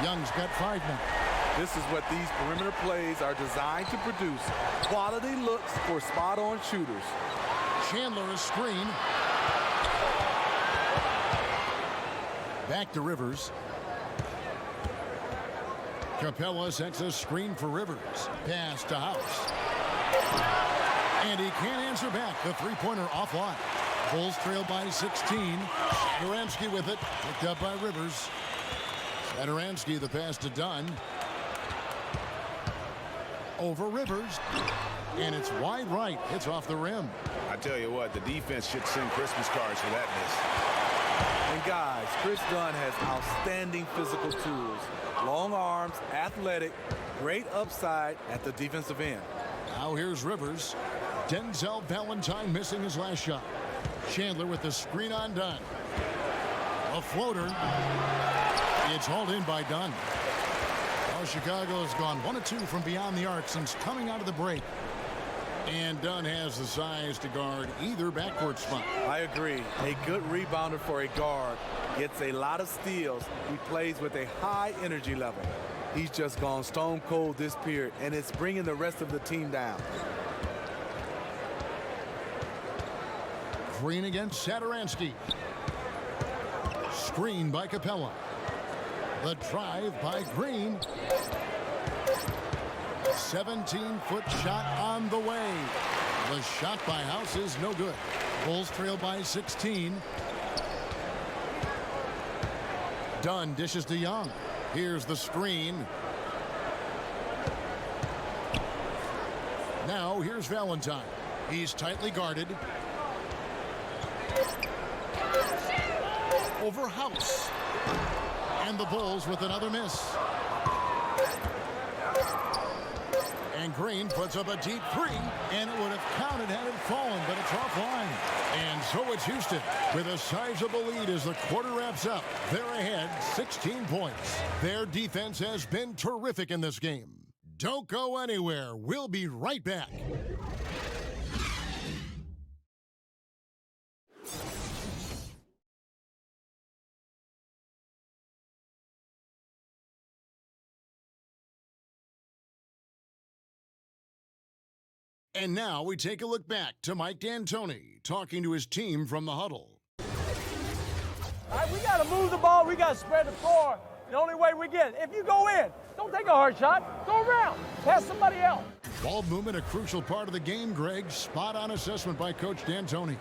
Young's got 5 now. This is what these perimeter plays are designed to produce. Quality looks for spot-on shooters. Chandler a screen. Back to Rivers. Capella sets a screen for Rivers. Pass to House. And he can't answer back. The three-pointer offline. Bulls trail by 16. Sadaransky with it. Picked up by Rivers. Sadaransky, the pass to Dunn. Over Rivers. And it's wide right. It's off the rim. I tell you what, the defense should send Christmas cards for that miss. And guys, Chris Dunn has outstanding physical tools. Long arms, athletic, great upside at the defensive end. Now here's Rivers. Denzel Valentine missing his last shot. Chandler with the screen on Dunn. A floater. It's hauled in by Dunn. Well, Chicago has gone 1 of 2 from beyond the arc since coming out of the break. And Dunn has the size to guard either backcourt spot. I agree. A good rebounder for a guard. Gets a lot of steals. He plays with a high energy level. He's just gone stone cold this period, and it's bringing the rest of the team down. Green against Sadaransky. Screen by Capella. The drive by Green. 17-foot shot on the way. The shot by House is no good. Bulls trail by 16. Dunn dishes to Young. Here's the screen. Now here's Valentine. He's tightly guarded. Over House. And the Bulls with another miss. And Green puts up a deep three, and it would have counted had it fallen, but it's offline. And so it's Houston with a sizable lead as the quarter wraps up. They're ahead 16 points. Their defense has been terrific in this game. Don't go anywhere. We'll be right back. And now we take a look back to Mike D'Antoni talking to his team from the huddle. All right, we got to move the ball. We got to spread the floor. The only way we get it. If you go in, don't take a hard shot. Go around. Pass somebody else. Ball movement, a crucial part of the game, Greg. Spot-on assessment by Coach D'Antoni.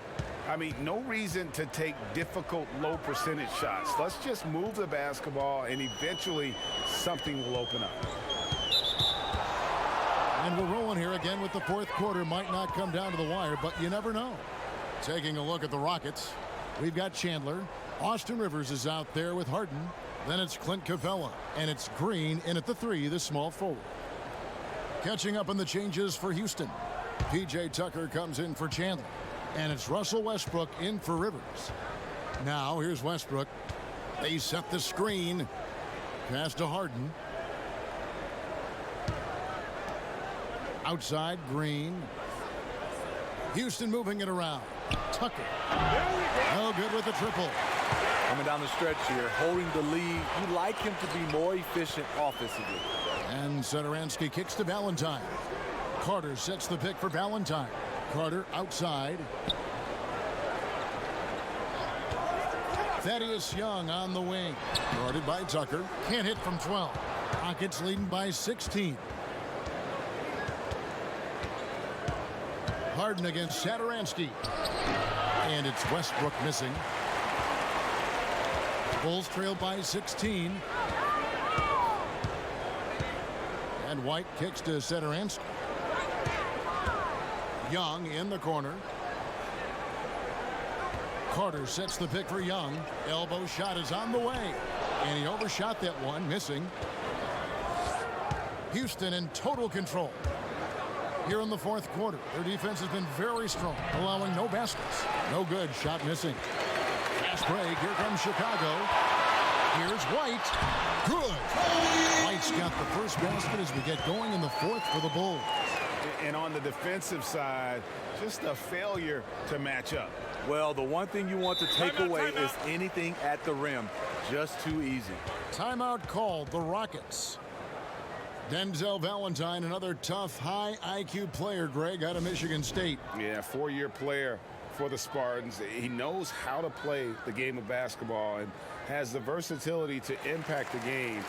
I mean, no reason to take difficult, low percentage shots. Let's just move the basketball, and eventually something will open up. And we're rolling here again with the fourth quarter. Might not come down to the wire, but you never know. Taking a look at the Rockets, we've got Chandler. Austin Rivers is out there with Harden. Then it's Clint Capella. And it's Green in at the 3, the small forward. Catching up on the changes for Houston. P.J. Tucker comes in for Chandler. And it's Russell Westbrook in for Rivers. Now here's Westbrook. They set the screen. Pass to Harden. Outside, Green. Houston moving it around. Tucker. No good with the triple. Coming down the stretch here, holding the lead. You like him to be more efficient offensively. And Sadaransky kicks to Valentine. Carter sets the pick for Valentine. Carter outside. Thaddeus Young on the wing. Guarded by Tucker. Can't hit from 12. Rockets leading by 16. Harden against Satoransky. And it's Westbrook missing. Bulls trail by 16. And White kicks to Satoransky. Young in the corner. Carter sets the pick for Young. Elbow shot is on the way. And he overshot that one, missing. Houston in total control. Here in the fourth quarter, their defense has been very strong, allowing no baskets. No good, shot missing. Fast break, here comes Chicago. Here's White. Good. White's got the first basket as we get going in the fourth for the Bulls. And on the defensive side, just a failure to match up. Well, the one thing you want to take away is anything at the rim. Just too easy. Timeout called, the Rockets. Denzel Valentine, another tough, high IQ player, Greg, out of Michigan State. Yeah, four-year player for the Spartans. He knows how to play the game of basketball and has the versatility to impact the game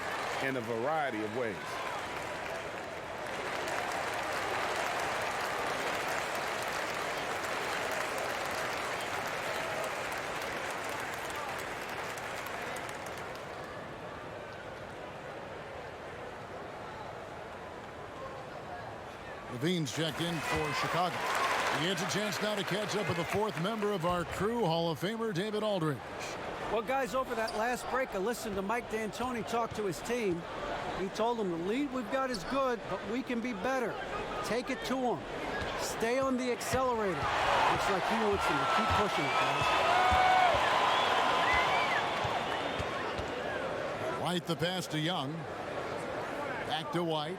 in a variety of ways. Levine's checked in for Chicago. He gets a chance now to catch up with the fourth member of our crew, Hall of Famer David Aldridge. Well, guys, over that last break, I listened to Mike D'Antoni talk to his team. He told them the lead we've got is good, but we can be better. Take it to them. Stay on the accelerator. Looks like he wants them to keep pushing it, guys. White the pass to Young. Back to White.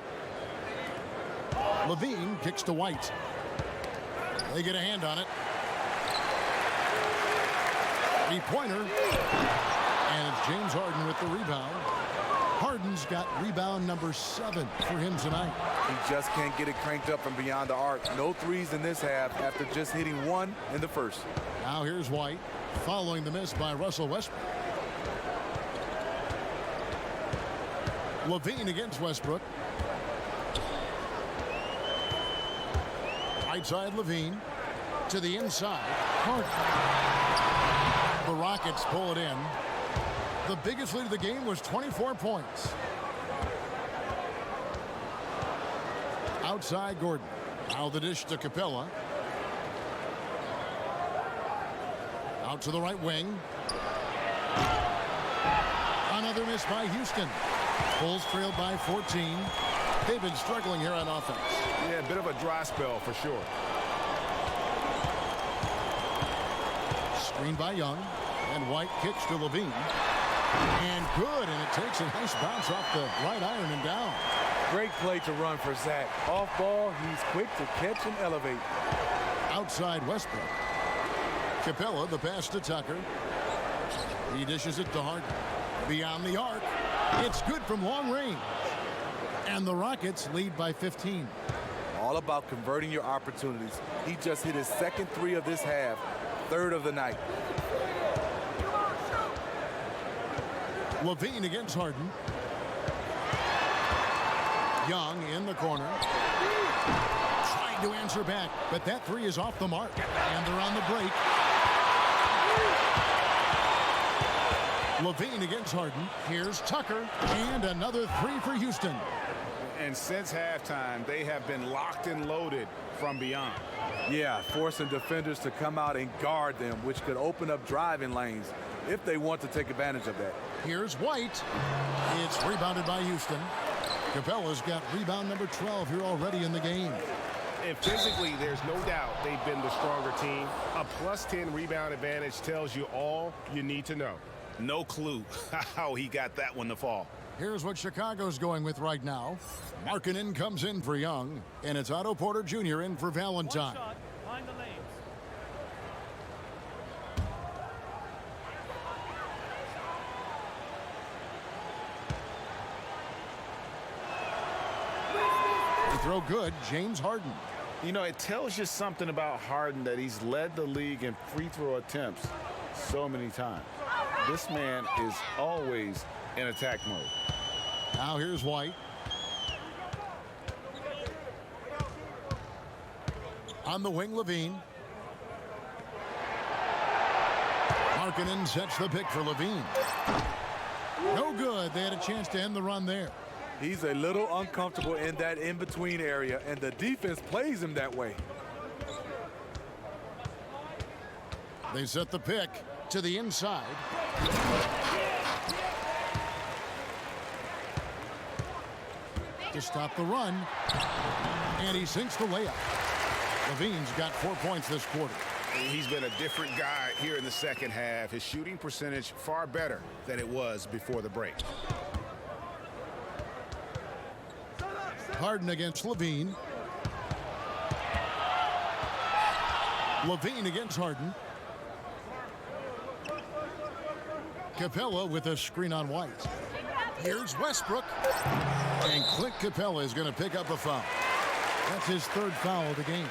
Levine kicks to White. They get a hand on it. Three-pointer. And it's James Harden with the rebound. Harden's got rebound number 7 for him tonight. He just can't get it cranked up from beyond the arc. No threes in this half after just hitting one in the first. Now here's White following the miss by Russell Westbrook. Levine against Westbrook. Right side Levine to the inside. Harden. The Rockets pull it in. The biggest lead of the game was 24 points. Outside Gordon. Now the dish to Capella. Out to the right wing. Another miss by Houston. Bulls trailed by 14. They've been struggling here on offense. Yeah, a bit of a dry spell for sure. Screen by Young. And White kicks to Levine. And good, and it takes a nice bounce off the right iron and down. Great play to run for Zach. Off ball, he's quick to catch and elevate. Outside Westbrook. Capella, the pass to Tucker. He dishes it to Harden. Beyond the arc. It's good from long range. And the Rockets lead by 15. All about converting your opportunities. He just hit his second three of this half, third of the night. Levine against Harden. Young in the corner. Trying to answer back, but that three is off the mark. And they're on the break. Levine against Harden. Here's Tucker. And another three for Houston. And since halftime, they have been locked and loaded from beyond. Yeah, forcing defenders to come out and guard them, which could open up driving lanes if they want to take advantage of that. Here's White. It's rebounded by Houston. Capella's got rebound number 12 here already in the game. And physically, there's no doubt they've been the stronger team. A +10 rebound advantage tells you all you need to know. No clue how he got that one to fall. Here's what Chicago's going with right now. Markkanen comes in for Young, and it's Otto Porter Jr. in for Valentine. One shot, find the lanes. The throw good, James Harden. You know, it tells you something about Harden that he's led the league in free throw attempts so many times. This man is always in attack mode. Now here's White. On the wing, Levine. Markkanen sets the pick for Levine. No good. They had a chance to end the run there. He's a little uncomfortable in that in-between area, and the defense plays him that way. They set the pick to the inside. To stop the run. And he sinks the layup. Levine's got 4 points this quarter. He's been a different guy here in the second half. His shooting percentage far better than it was before the break. Harden against Levine. Levine against Harden. Capella with a screen on White. Here's Westbrook. And Clint Capella is going to pick up a foul. That's his third foul of the game.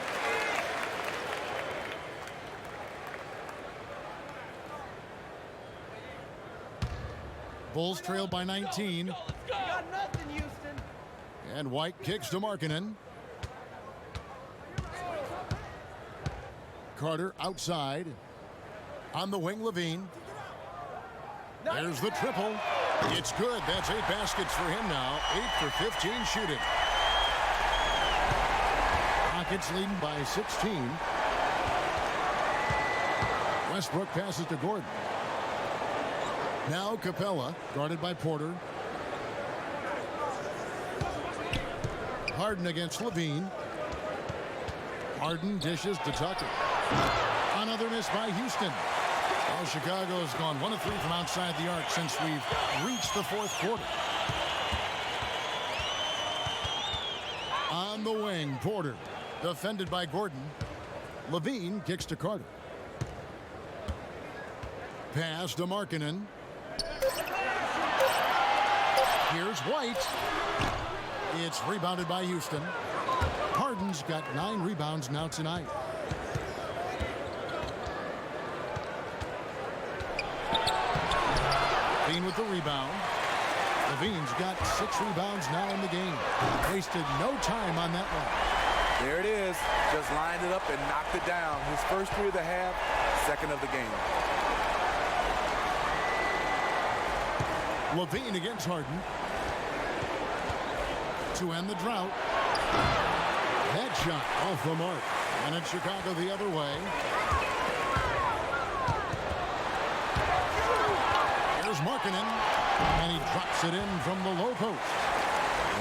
Bulls trail by 19. Got nothing, Houston. And White kicks to Markkanen. Carter outside. On the wing, Levine. There's the triple. It's good. That's 8 baskets for him now. 8 for 15 shooting. Rockets leading by 16. Westbrook passes to Gordon. Now Capella, guarded by Porter. Harden against Levine. Harden dishes to Tucker. Another miss by Houston. Well, Chicago has gone 1 of 3 from outside the arc since we've reached the fourth quarter. On the wing, Porter, defended by Gordon. Levine kicks to Carter. Pass to Markkanen. Here's White. It's rebounded by Houston. Harden's got 9 rebounds now tonight. Levine with the rebound. Levine's got 6 rebounds now in the game. Wasted no time on that one. There it is. Just lined it up and knocked it down. His first 3 of the half, second of the game. Levine against Harden. To end the drought. Headshot off the mark. And it's Chicago the other way. Here's Markkanen. And he drops it in from the low post.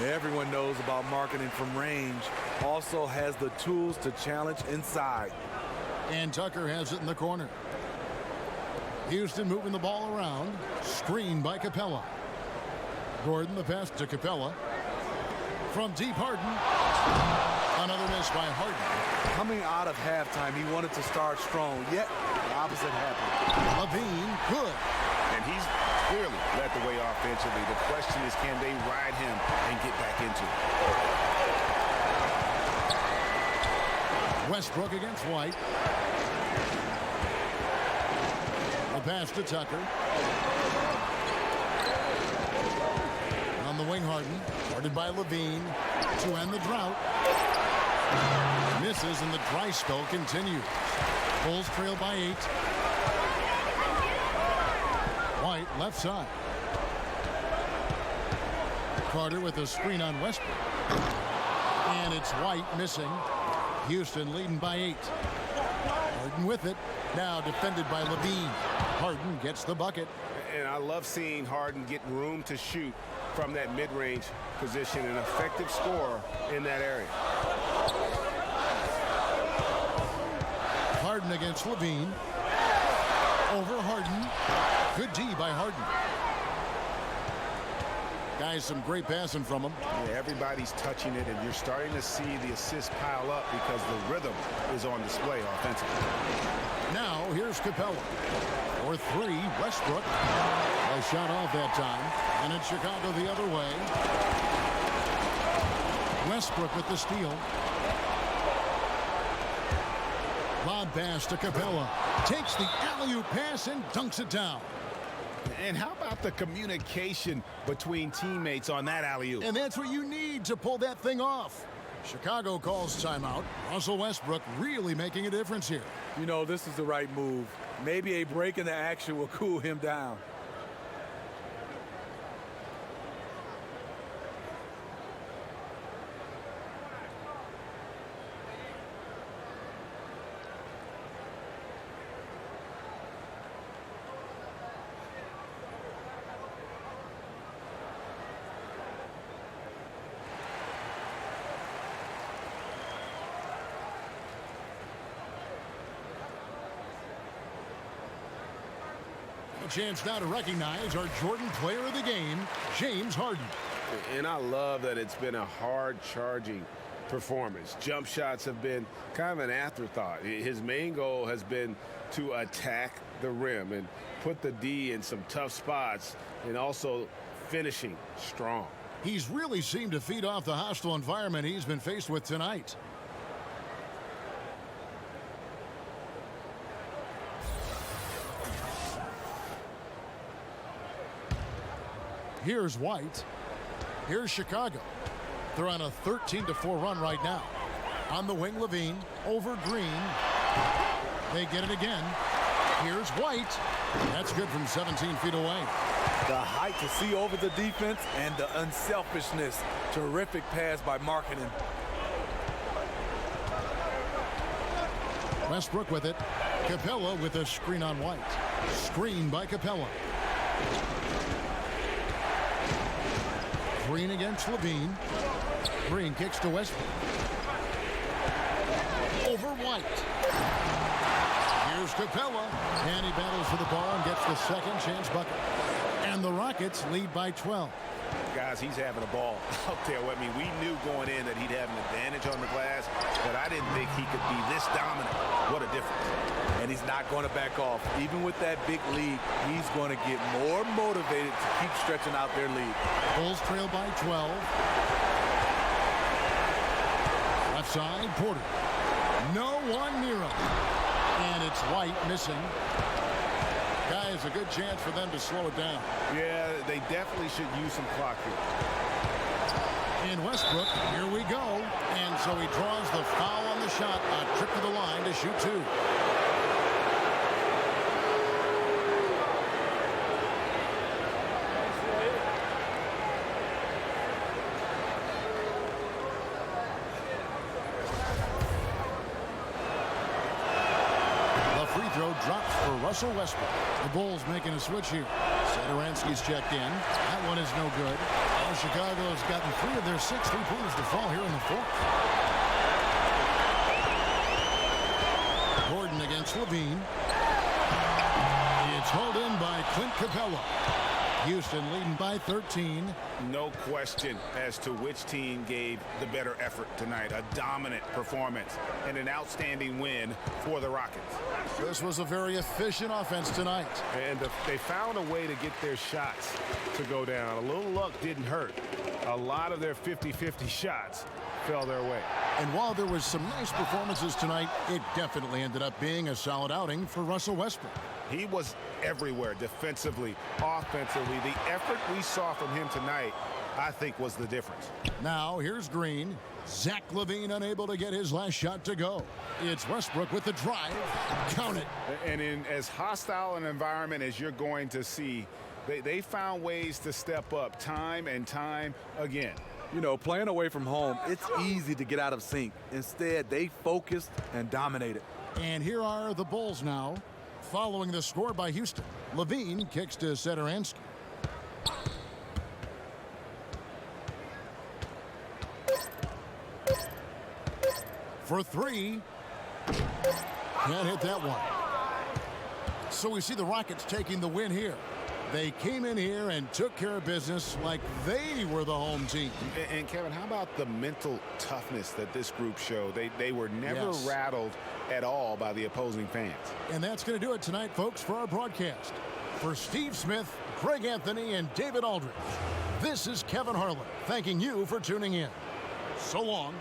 Everyone knows about Markkanen from range. Also has the tools to challenge inside. And Tucker has it in the corner. Houston moving the ball around. Screened by Capella. Gordon the pass to Capella. From deep, Harden. Another miss by Harden. Coming out of halftime, he wanted to start strong, yet the opposite happened. Levine, good. And he's clearly led the way offensively. The question is, can they ride him and get back into it? Westbrook against White. The pass to Tucker. On the wing, Harden. Guarded by Levine to end the drought. Misses and the dry spell continues. Bulls trail by 8. White left side. Carter with a screen on Westbrook. And it's White missing. Houston leading by 8. Harden with it. Now defended by Levine. Harden gets the bucket. And I love seeing Harden get room to shoot from that mid-range position, an effective scorer in that area. Harden against Levine. Over Harden. Good D by Harden. Guys, some great passing from him. Yeah, everybody's touching it, and you're starting to see the assists pile up because the rhythm is on display offensively. Now, here's Capella. For 3, Westbrook. A shot off that time. And it's Chicago the other way. Westbrook with the steal. pass to Capella. Takes the alley-oop pass and dunks it down. And how about the communication between teammates on that alley-oop? And that's what you need to pull that thing off. Chicago calls timeout. Russell Westbrook really making a difference here. You know, this is the right move. Maybe a break in the action will cool him down. A chance now to recognize our Jordan player of the game, James Harden. And I love that it's been a hard-charging performance. Jump shots have been kind of an afterthought. His main goal has been to attack the rim and put the D in some tough spots and also finishing strong. He's really seemed to feed off the hostile environment he's been faced with tonight. Here's White. Here's Chicago. They're on a 13-4 run right now. On the wing, Levine. Over Green. They get it again. Here's White. That's good from 17 feet away. The height to see over the defense and the unselfishness. Terrific pass by Markkanen. Westbrook with it. Capella with a screen on White. Screen by Capella. Green against Levine. Green kicks to Westbrook. Over White. Here's Capella. And he battles for the ball and gets the second chance bucket. And the Rockets lead by 12. Guys, he's having a ball out there. I mean, we knew going in that he'd have an advantage on the glass, but I didn't think he could be this dominant. What a difference. And he's not going to back off. Even with that big lead, he's going to get more motivated to keep stretching out their lead. Bulls trail by 12. Left side, Porter. No one near him. And it's White missing. Guys, a good chance for them to slow it down. Yeah, they definitely should use some clock here. In Westbrook, here we go. And so he draws the foul on the shot. A trip to the line to shoot two. Drops for Russell Westbrook. The Bulls making a switch here. Satoransky's checked in. That one is no good. Well, Chicago's gotten 3 of their 6 3-pointers to fall here in the fourth. Gordon against Levine. It's hauled in by Clint Capella. Houston leading by 13. No question as to which team gave the better effort tonight. A dominant performance and an outstanding win for the Rockets. This was a very efficient offense tonight. And they found a way to get their shots to go down. A little luck didn't hurt. A lot of their 50-50 shots fell their way. And while there was some nice performances tonight, it definitely ended up being a solid outing for Russell Westbrook. He was everywhere defensively, offensively. The effort we saw from him tonight, I think, was the difference. Now, here's Green. Zach LaVine unable to get his last shot to go. It's Westbrook with the drive. Count it. And in as hostile an environment as you're going to see, they found ways to step up time and time again. You know, playing away from home, it's easy to get out of sync. Instead, they focused and dominated. And here are the Bulls now. Following the score by Houston, Levine kicks to Satoransky. For 3. Can't hit that one. So we see the Rockets taking the win here. They came in here and took care of business like they were the home team. And Kevin, how about the mental toughness that this group showed? They were never rattled at all by the opposing fans. And that's going to do it tonight, folks, for our broadcast. For Steve Smith, Craig Anthony, and David Aldridge, this is Kevin Harlan thanking you for tuning in. So long.